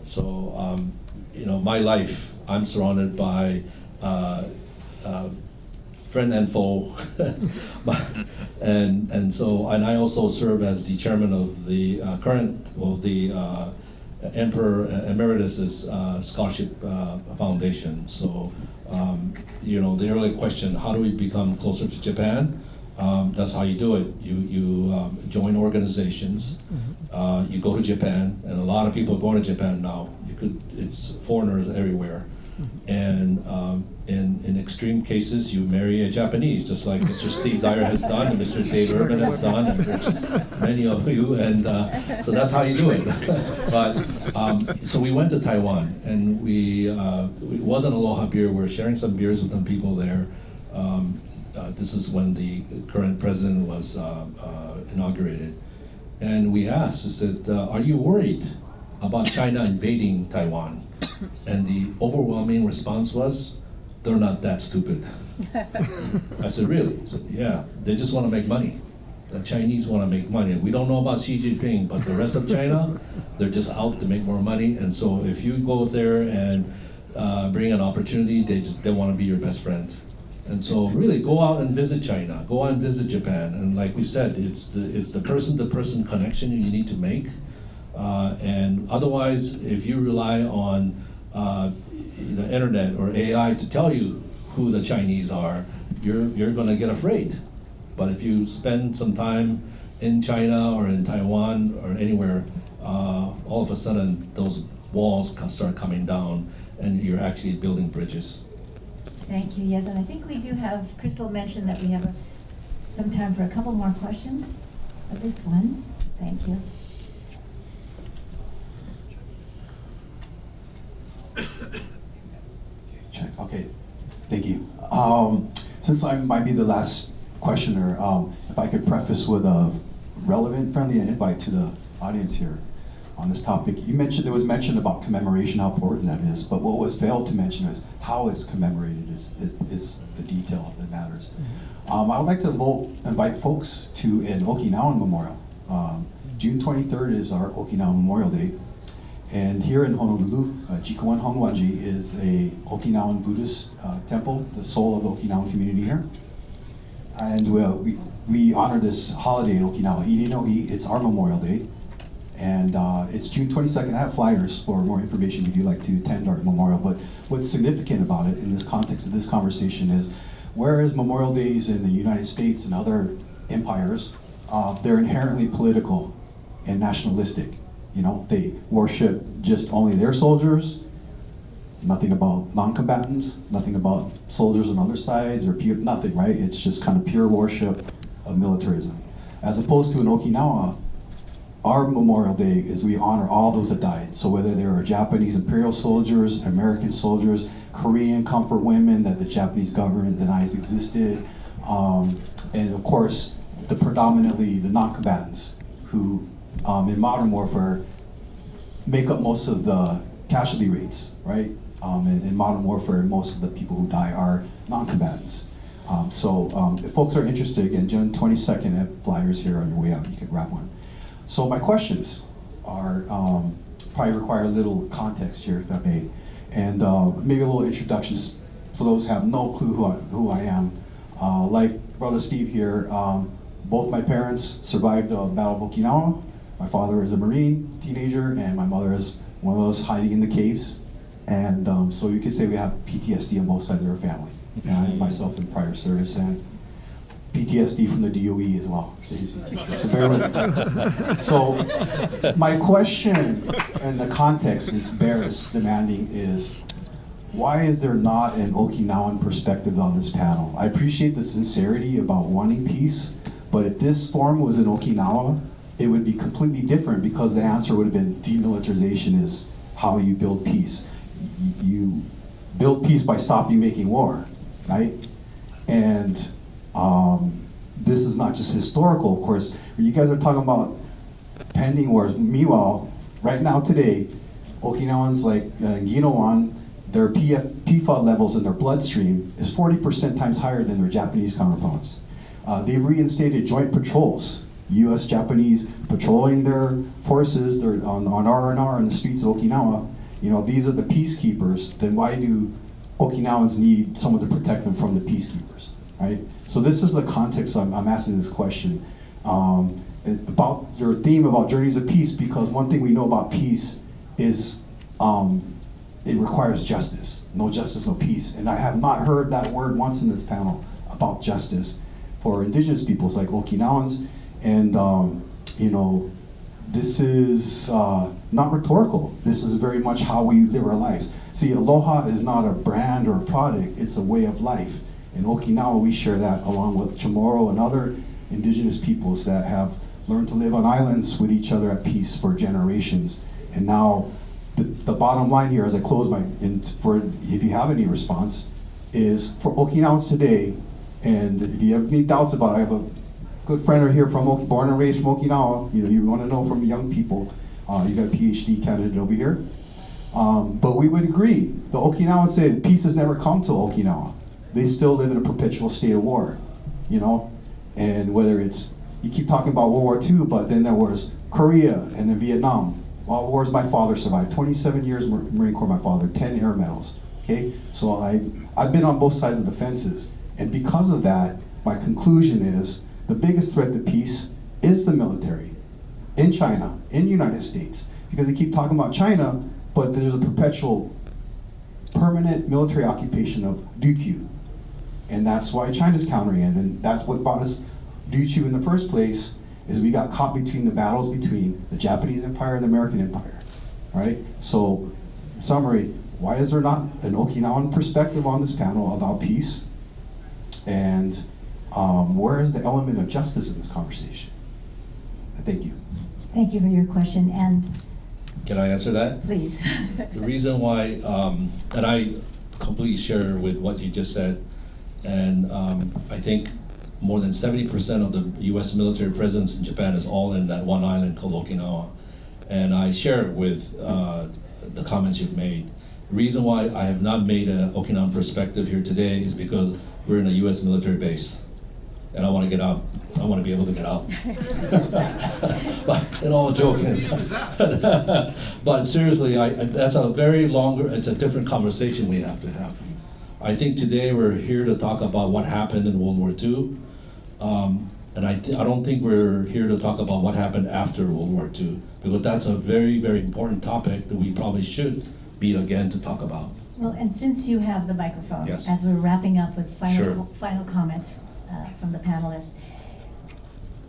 So, you know, my life, I'm surrounded by friend and foe, and I also serve as the chairman of the Emperor Emeritus's scholarship foundation. So, you know, the earlier question, how do we become closer to Japan? That's how you do it. You join organizations. You go to Japan, and a lot of people are going to Japan now. It's foreigners everywhere. And in extreme cases, you marry a Japanese, just like Mr. Steve Dyer has done, and Mr. Dave Urban has done, and there's just many of you, and so that's how you do it. But so we went to Taiwan, and it wasn't aloha beer. We're sharing some beers with some people there. This is when the current president was inaugurated, and we asked, I said, "Are you worried about China invading Taiwan?" And the overwhelming response was, "They're not that stupid." I said, "Really?" He said, "Yeah, they just want to make money. The Chinese want to make money. We don't know about Xi Jinping, but the rest of China, they're just out to make more money. And so if you go there and bring an opportunity, they want to be your best friend." And so really go out and visit China, go out and visit Japan. And like we said, it's the person-to-person connection you need to make. And otherwise, if you rely on the internet or AI to tell you who the Chinese are, you're going to get afraid. But if you spend some time in China or in Taiwan or anywhere, all of a sudden those walls start coming down, and you're actually building bridges.
Thank you. Yes, and I think we do have. Crystal mentioned that we have some time for a couple more questions. At least one. Thank you.
Check. Okay. Okay, thank you. Since I might be the last questioner, if I could preface with a relevant, friendly invite to the audience here on this topic. There was mention about commemoration, how important that is, but what was failed to mention is how it's commemorated is the detail that matters. I would like to invite folks to an Okinawan memorial. June 23rd is our Okinawan Memorial Day. And here in Honolulu, Jikuan Hongwanji is a Okinawan Buddhist temple, the soul of the Okinawan community here. And we honor this holiday in Okinawa, Iri no I, it's our Memorial Day. And it's June 22nd. I have flyers for more information if you'd like to attend our memorial. But what's significant about it in this context of this conversation is, whereas Memorial Days in the United States and other empires, they're inherently political and nationalistic. You know, they worship just only their soldiers, nothing about non-combatants, nothing about soldiers on other sides, or nothing, right? It's just kind of pure worship of militarism. As opposed to in Okinawa, our Memorial Day is we honor all those that died. So whether they were Japanese imperial soldiers, American soldiers, Korean comfort women that the Japanese government denies existed, and of course, predominantly the non-combatants who in modern warfare make up most of the casualty rates, right? In modern warfare, most of the people who die are non-combatants. If folks are interested, again, June 22nd, I have flyers here on your way out, you can grab one. So my questions are, probably require a little context here, if I may, and maybe a little introduction for those who have no clue who I am. Like Brother Steve here, both my parents survived the Battle of Okinawa. My father is a Marine teenager, and my mother is one of those hiding in the caves. And so you could say we have PTSD on both sides of our family. And I myself in prior service, and PTSD from the DOE as well. So bear with me. So my question and the context it bears demanding is, why is there not an Okinawan perspective on this panel? I appreciate the sincerity about wanting peace, but if this forum was in Okinawa, it would be completely different, because the answer would have been demilitarization is how you build peace. You build peace by stopping making war, right? And this is not just historical, of course. You guys are talking about pending wars. Meanwhile, right now today, Okinawans like Ginowan, their PFAD levels in their bloodstream is 40% times higher than their Japanese counterparts. They've reinstated joint patrols. U.S. Japanese patrolling their forces, they're on R&R in the streets of Okinawa. You know, these are the peacekeepers. Then why do Okinawans need someone to protect them from the peacekeepers, right? So this is the context I'm asking this question. About your theme about journeys of peace, because one thing we know about peace is it requires justice. No justice, no peace. And I have not heard that word once in this panel about justice for indigenous peoples like Okinawans. And you know, this is not rhetorical. This is very much how we live our lives. See, aloha is not a brand or a product, it's a way of life. In Okinawa, we share that along with Chamorro and other indigenous peoples that have learned to live on islands with each other at peace for generations. And now, the bottom line here, as I close if you have any response, is for Okinawans today, and if you have any doubts about it, I have a good friend right here born and raised from Okinawa. You know, you want to know from young people. You got a PhD candidate over here. But we would agree, the Okinawans say peace has never come to Okinawa. They still live in a perpetual state of war, you know? And whether it's, you keep talking about World War II, but then there was Korea and then Vietnam. All wars my father survived. 27 years Marine Corps, my father, 10 air medals, okay? So I've been on both sides of the fences. And because of that, my conclusion is, the biggest threat to peace is the military in China, in the United States. Because they keep talking about China, but there's a perpetual, permanent military occupation of Ryukyu. And that's why China's countering it. And that's what brought us Ryukyu in the first place, is we got caught between the battles between the Japanese Empire and the American Empire, right? So, in summary, why is there not an Okinawan perspective on this panel about peace? And where is the element of justice in this conversation? Thank you.
Thank you for your question. And
can I answer that?
please.
The reason why, and I completely share with what you just said. And I think more than 70% of the U.S. military presence in Japan is all in that one island called Okinawa. And I share it with the comments you've made. The reason why I have not made an Okinawan perspective here today is because we're in a U.S. military base. And I want to get out. I want to be able to get out. But in all joking aside, but seriously, that's a very longer. It's a different conversation we have to have. I think today we're here to talk about what happened in World War II, and I don't think we're here to talk about what happened after World War II, because that's a very, very important topic that we probably should meet again to talk about.
Well, and since you have the microphone,
Yes.
as we're wrapping up with
Sure.
final comments from the panelists,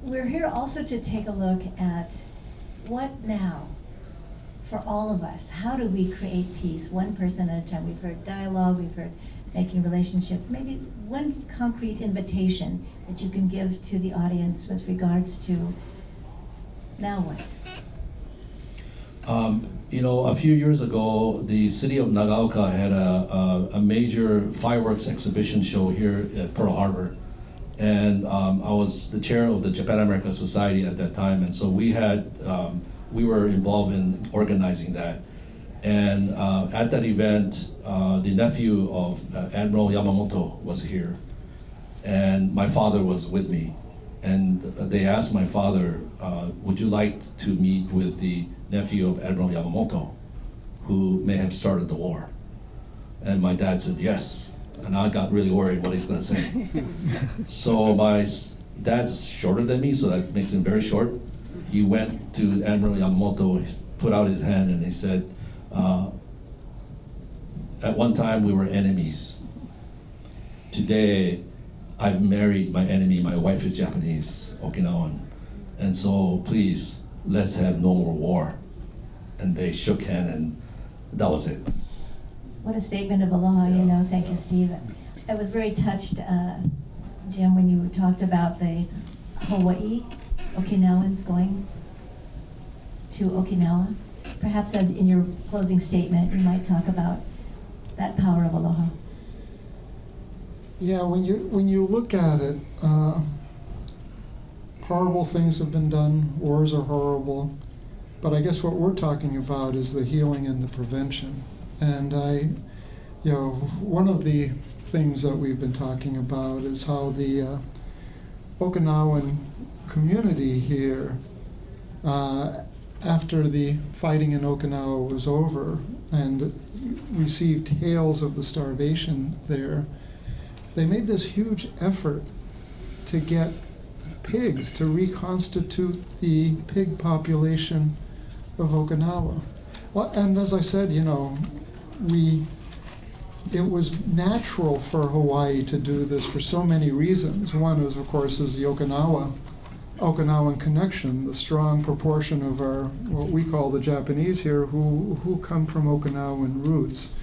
we're here also to take a look at what now for all of us. How do we create peace, one person at a time? We've heard dialogue, we've heard making relationships. Maybe one concrete invitation that you can give to the audience with regards to now what?
A few years ago, the city of Nagaoka had a major fireworks exhibition show here at Pearl Harbor. And I was the chair of the Japan-American Society at that time, and so we were involved in organizing that. And at that event, the nephew of Admiral Yamamoto was here, and my father was with me. And they asked my father, would you like to meet with the nephew of Admiral Yamamoto, who may have started the war? And my dad said yes. And I got really worried what he's gonna say. So my dad's shorter than me, so that makes him very short. He went to Admiral Yamamoto, he put out his hand and he said, at one time we were enemies. Today, I've married my enemy, my wife is Japanese, Okinawan. And so please, let's have no more war. And they shook hands and that was it.
What a statement of aloha, Thank you, Steve. I was very touched, Jim, when you talked about the Hawaii Okinawans going to Okinawa. Perhaps as in your closing statement, you might talk about that power of aloha.
Yeah, when you look at it, horrible things have been done, wars are horrible, but I guess what we're talking about is the healing and the prevention. And one of the things that we've been talking about is how the Okinawan community here, after the fighting in Okinawa was over and received tales of the starvation there, they made this huge effort to get pigs to reconstitute the pig population of Okinawa. Well, and as I said, it was natural for Hawaii to do this for so many reasons. One is, of course, is the Okinawan connection, the strong proportion of our, what we call the Japanese here, who come from Okinawan roots.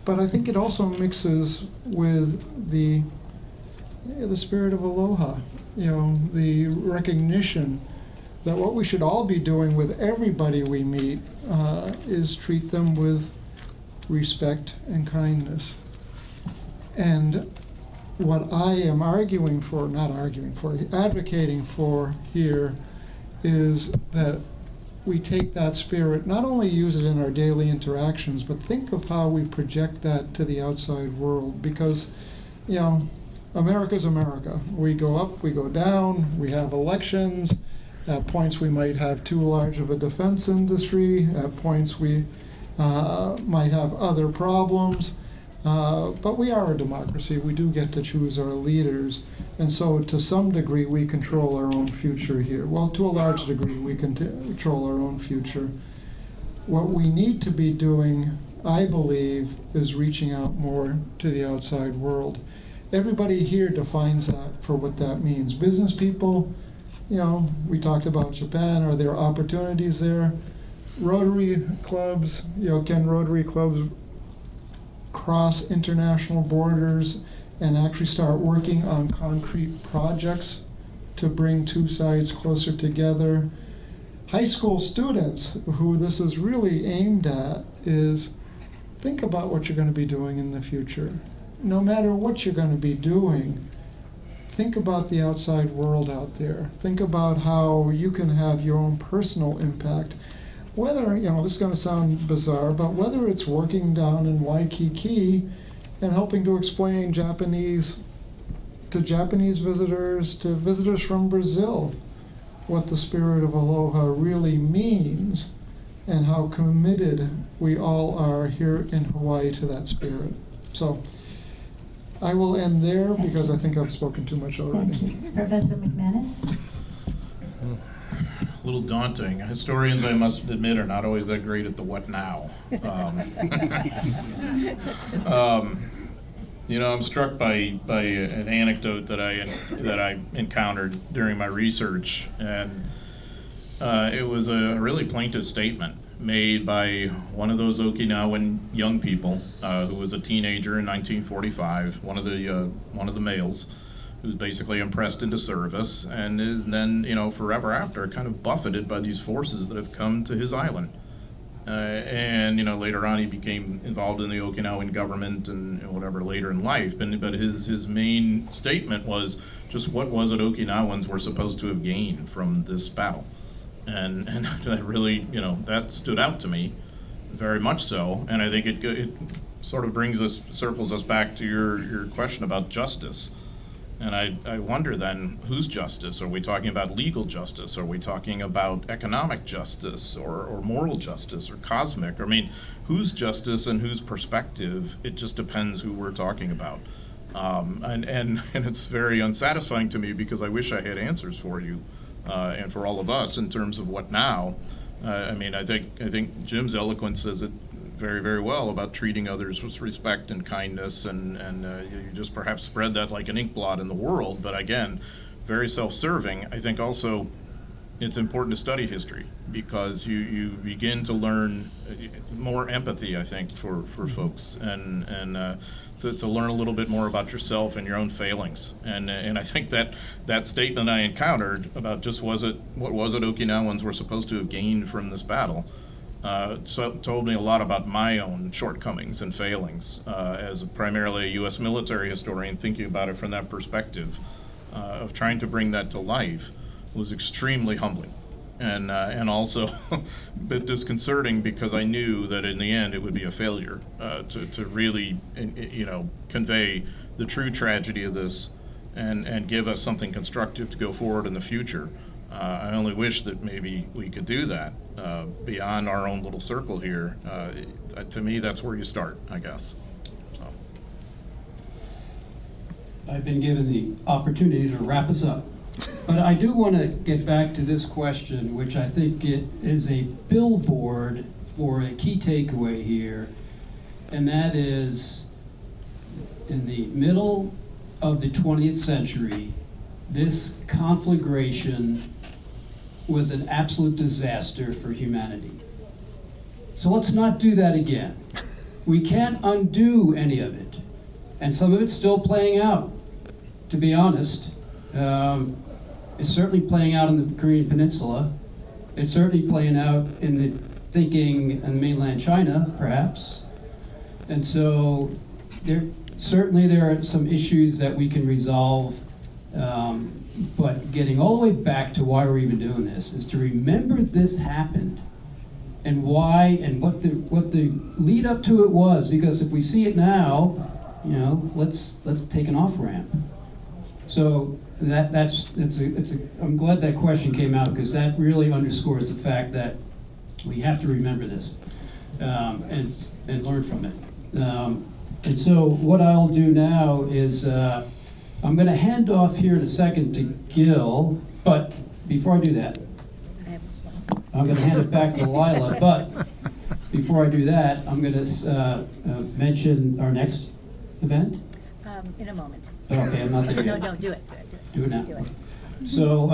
But I think it also mixes with the spirit of aloha, the recognition that what we should all be doing with everybody we meet is treat them with respect and kindness. And what I am advocating for here is that we take that spirit, not only use it in our daily interactions, but think of how we project that to the outside world. Because, America's America. We go up, we go down, we have elections. At points we might have too large of a defense industry. At points we might have other problems. But we are a democracy. We do get to choose our leaders. And so to some degree we control our own future here. Well, to a large degree we can control our own future. What we need to be doing, I believe, is reaching out more to the outside world. Everybody here defines that for what that means. Business people, we talked about Japan. Are there opportunities there? Rotary clubs, can Rotary clubs cross international borders and actually start working on concrete projects to bring two sides closer together? High school students, who this is really aimed at, is think about what you're going to be doing in the future. No matter what you're going to be doing, think about the outside world out there. Think about how you can have your own personal impact. Whether, this is going to sound bizarre, but whether it's working down in Waikiki and helping to explain Japanese to Japanese visitors, to visitors from Brazil, what the spirit of aloha really means and how committed we all are here in Hawaii to that spirit. So I will end there because I think I've spoken too much already.
Thank you. Professor McManus?
A little daunting. Historians, I must admit, are not always that great at the what now. I'm struck by an anecdote that I encountered during my research, and it was a really plaintive statement made by one of those Okinawan young people who was a teenager in 1945, one of the males, who's basically impressed into service and is then, forever after kind of buffeted by these forces that have come to his island. And later on he became involved in the Okinawan government and whatever later in life. But his main statement was just what was it Okinawans were supposed to have gained from this battle, and that really that stood out to me very much so. And I think it sort of circles us back to your question about justice. And I wonder then, whose justice? Are we talking about legal justice? Are we talking about economic justice or moral justice or cosmic? I mean, whose justice and whose perspective? It just depends who we're talking about. And it's very unsatisfying to me because I wish I had answers for you and for all of us in terms of what now. I think Jim's eloquence says it very, very well about treating others with respect and kindness, and you just perhaps spread that like an ink blot in the world, but again, very self-serving. I think also it's important to study history because you begin to learn more empathy, I think, for folks, and to learn a little bit more about yourself and your own failings. And I think that statement I encountered about just what was it Okinawans were supposed to have gained from this battle told me a lot about my own shortcomings and failings as primarily a U.S. military historian, thinking about it from that perspective of trying to bring that to life was extremely humbling and also a bit disconcerting because I knew that in the end it would be a failure to really convey the true tragedy of this and give us something constructive to go forward in the future. I only wish that maybe we could do that beyond our own little circle here. To me, that's where you start, I guess. So.
I've been given the opportunity to wrap us up. But I do want to get back to this question, which I think it is a billboard for a key takeaway here, and that is, in the middle of the 20th century, this conflagration was an absolute disaster for humanity. So let's not do that again. We can't undo any of it. And some of it's still playing out, to be honest. It's certainly playing out in the Korean Peninsula. It's certainly playing out in the thinking in mainland China, perhaps. And so there are some issues that we can resolve. But getting all the way back to why we're even doing this is to remember this happened and why and what the lead up to it was. Because if we see it now, let's take an off ramp. So I'm glad that question came out because that really underscores the fact that we have to remember this and learn from it. And so what I'll do now is. I'm going to hand off here in a second to Gil, but before I do that, I'm going to hand it back to Lila. But before I do that, I'm going to mention our next event.
In a moment.
Okay, I'm not there yet.
No, do it.
Do it now.
Do it.
So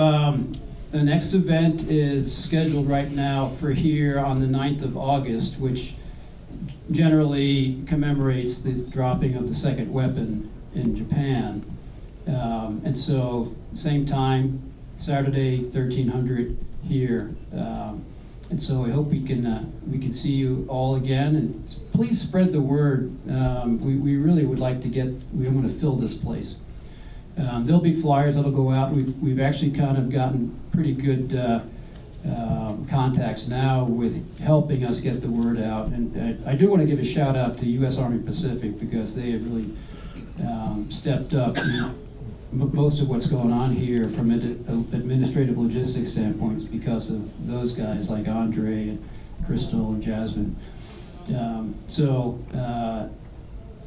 the next event is scheduled right now for here on the 9th of August, which generally commemorates the dropping of the second weapon in Japan. And so, same time, Saturday, 1300 here. And so I hope we can see you all again, and please spread the word. We really would like to we want to fill this place. There'll be flyers that'll go out. We've actually kind of gotten pretty good contacts now with helping us get the word out. And I do want to give a shout out to U.S. Army Pacific, because they have really stepped up most of what's going on here from an administrative logistics standpoint because of those guys like Andre and Crystal and Jasmine.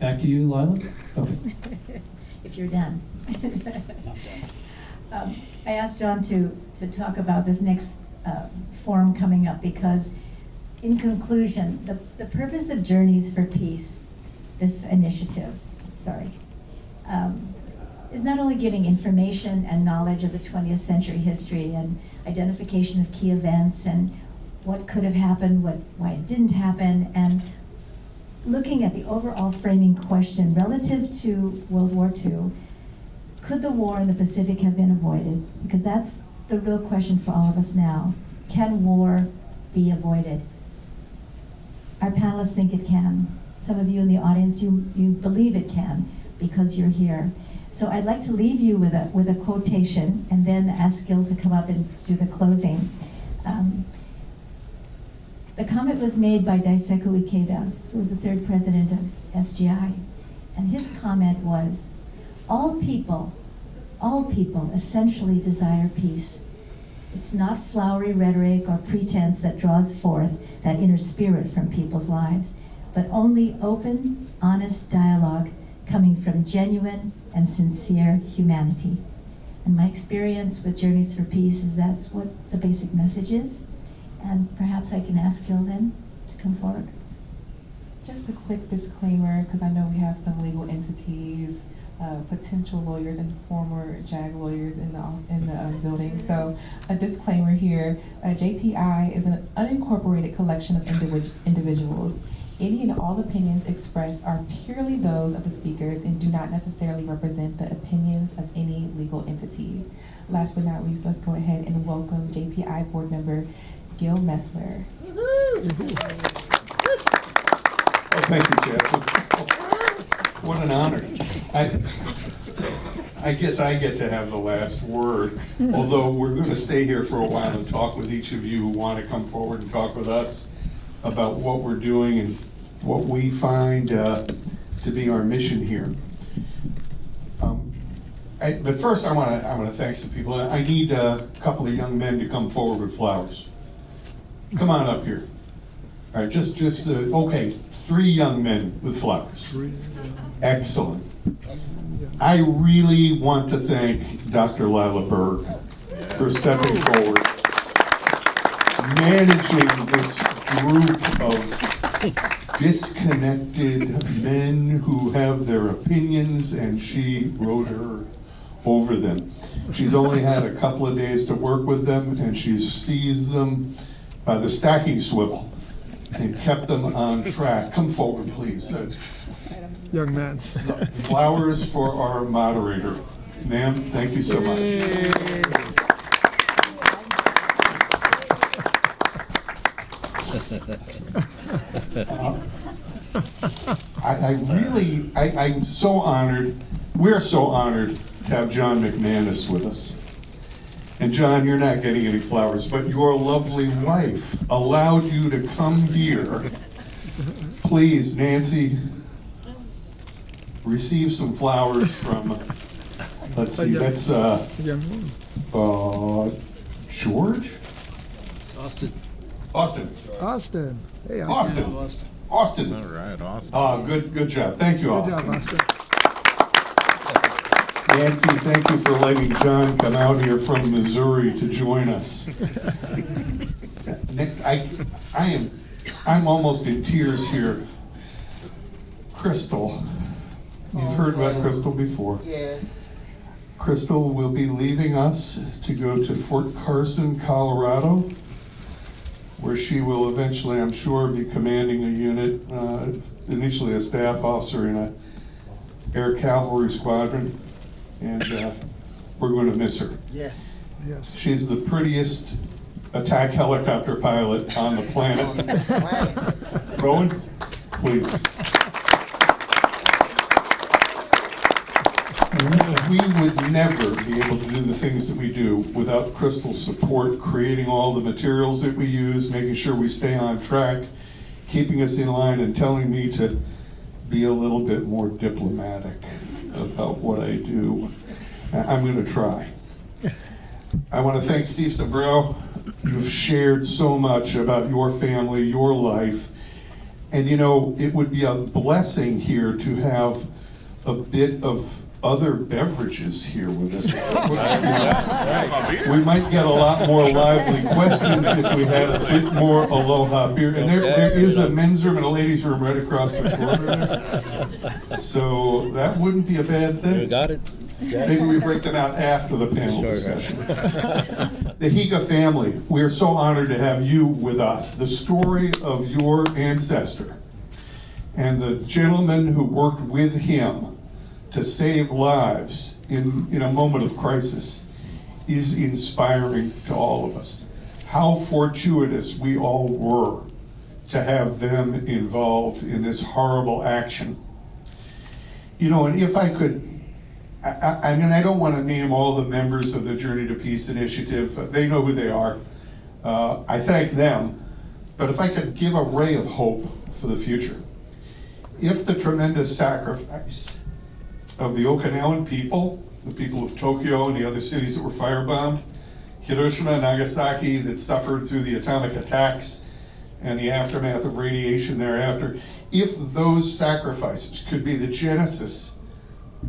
Back to you, Lila. Okay.
If you're done. I asked John to talk about this next forum coming up, because in conclusion, the purpose of Journeys for Peace, this initiative, is not only giving information and knowledge of the 20th century history and identification of key events and what could have happened, why it didn't happen, and looking at the overall framing question relative to World War II. Could the war in the Pacific have been avoided? Because that's the real question for all of us now. Can war be avoided? Our panelists think it can. Some of you in the audience, you believe it can because you're here. So I'd like to leave you with a quotation and then ask Gil to come up and do the closing. The comment was made by Daisaku Ikeda, who was the third president of SGI. And his comment was, all people essentially desire peace. It's not flowery rhetoric or pretense that draws forth that inner spirit from people's lives, but only open, honest dialogue coming from genuine and sincere humanity. And my experience with Journeys for Peace is that's what the basic message is. And perhaps I can ask Phil then to come forward.
Just a quick disclaimer, because I know we have some legal entities, potential lawyers and former JAG lawyers in the building. So a disclaimer here, JPI is an unincorporated collection of individuals. Any and all opinions expressed are purely those of the speakers and do not necessarily represent the opinions of any legal entity. Last but not least, let's go ahead and welcome JPI board member Gil Messler.
Oh, thank you, Jasmine. What an honor. I guess I get to have the last word, although we're going to stay here for a while and talk with each of you who want to come forward and talk with us about what we're doing and what we find to be our mission here. But first, I want to thank some people. I need a couple of young men to come forward with flowers. Come on up here. All right, okay, 3 young men with flowers. Excellent. I really want to thank Dr. Lila Berg for stepping forward, managing this group of disconnected men who have their opinions, and she wrote her over them. She's only had a couple of days to work with them, and she seized them by the stacking swivel and kept them on track. Come forward, please.
Young man.
Flowers for our moderator. Ma'am, thank you so much. I'm so honored, we're so honored to have John McManus with us. And John, you're not getting any flowers, but your lovely wife allowed you to come here. Please, Nancy, receive some flowers from, let's see, that's George?
Austin. Hey,
Austin.
All right, Austin.
Oh, good job. Thank you, Austin.
Good job, Austin.
Nancy, thank you for letting John come out here from Missouri to join us. Next, I'm almost in tears here. Crystal. You've heard about Crystal before.
Yes.
Crystal will be leaving us to go to Fort Carson, Colorado, where she will eventually, I'm sure, be commanding a unit, initially a staff officer in a air cavalry squadron, and we're going to miss her.
Yes.
Yes.
She's the prettiest, attack helicopter pilot on the planet. Rowan, please. We would never be able to do the things that we do without Crystal's support, creating all the materials that we use, making sure we stay on track, keeping us in line, and telling me to be a little bit more diplomatic about what I do. I'm going to try. I want to thank Steve Sombrero. You've shared so much about your family, your life, and you know, it would be a blessing here to have a bit of other beverages here with us. We might get a lot more lively questions if we had a bit more Aloha beer. And there is a men's room and a ladies' room right across the corner. So that wouldn't be a bad thing.
You got it.
Maybe we break them out after the panel discussion. The Higa family, we are so honored to have you with us. The story of your ancestor and the gentleman who worked with him to save lives in a moment of crisis is inspiring to all of us. How fortuitous we all were to have them involved in this horrible action. You know, and if I could, I mean, I don't want to name all the members of the Journey to Peace Initiative. They know who they are. I thank them. But if I could give a ray of hope for the future. If the tremendous sacrifice of the Okinawan people, the people of Tokyo and the other cities that were firebombed, Hiroshima and Nagasaki that suffered through the atomic attacks and the aftermath of radiation thereafter, if those sacrifices could be the genesis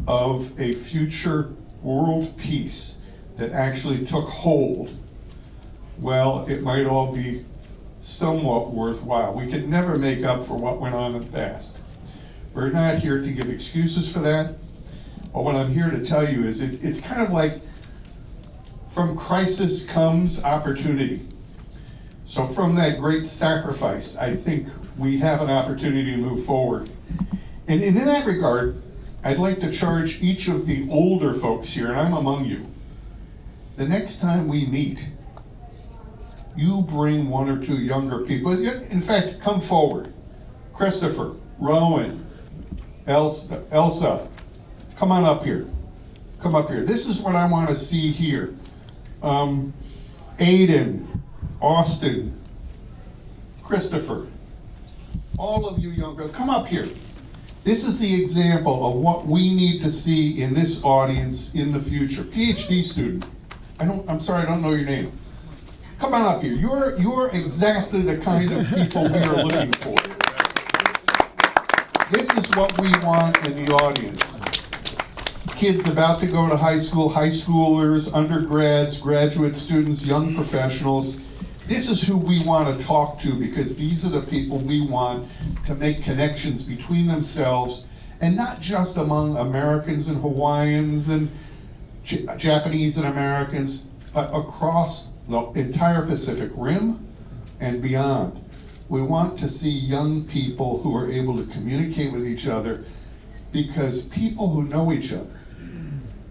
of a future world peace that actually took hold, well, it might all be somewhat worthwhile. We could never make up for what went on in the past. We're not here to give excuses for that. But what I'm here to tell you is it's kind of like from crisis comes opportunity. So from that great sacrifice, I think we have an opportunity to move forward. And in that regard, I'd like to charge each of the older folks here, and I'm among you, the next time we meet, you bring one or two younger people. In fact, come forward. Christopher, Rowan, Elsa, come on up here. Come up here. This is what I want to see here. Aiden, Austin, Christopher, all of you young girls, come up here. This is the example of what we need to see in this audience in the future. PhD student, I'm sorry, I don't know your name. Come on up here. You're exactly the kind of people we are looking for. This is what we want in the audience. Kids about to go to high school, high schoolers, undergrads, graduate students, young professionals. This is who we want to talk to because these are the people we want to make connections between themselves and not just among Americans and Hawaiians and Japanese and Americans, but across the entire Pacific Rim and beyond. We want to see young people who are able to communicate with each other because people who know each other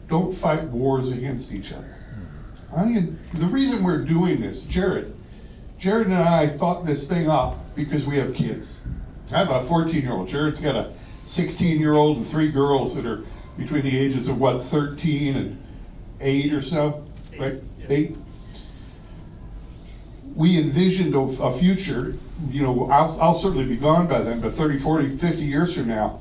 don't fight wars against each other. I mean, the reason we're doing this, Jared and I thought this thing up because we have kids. I have a 14-year-old. Jared's got a 16-year-old and 3 girls that are between the ages of, 13 and 8 or so, right? 8. We envisioned a future, you know, I'll certainly be gone by then, but 30, 40, 50 years from now,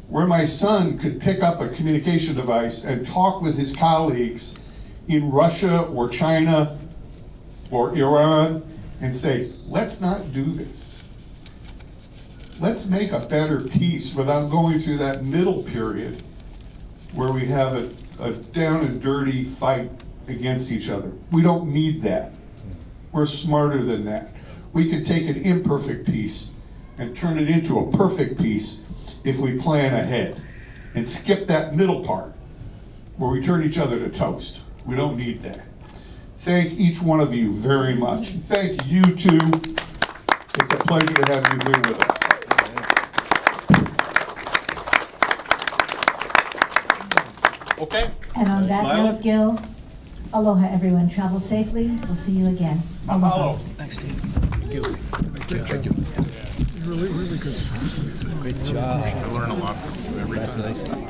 where my son could pick up a communication device and talk with his colleagues in Russia or China or Iran and say, let's not do this. Let's make a better peace without going through that middle period where we have a down and dirty fight against each other. We don't need that. We're smarter than that. We can take an imperfect peace and turn it into a perfect peace if we plan ahead and skip that middle part where we turn each other to toast. We don't need that. Thank each one of you very much. Thank you too. It's a pleasure to have you here with us.
Okay. And on that note, Gil, Aloha, everyone. Travel safely. We'll see you again. Aloha.
Thanks, Steve. Thank you. Thank you.
Really, really good stuff.
Great job.
I learn a lot from you every time.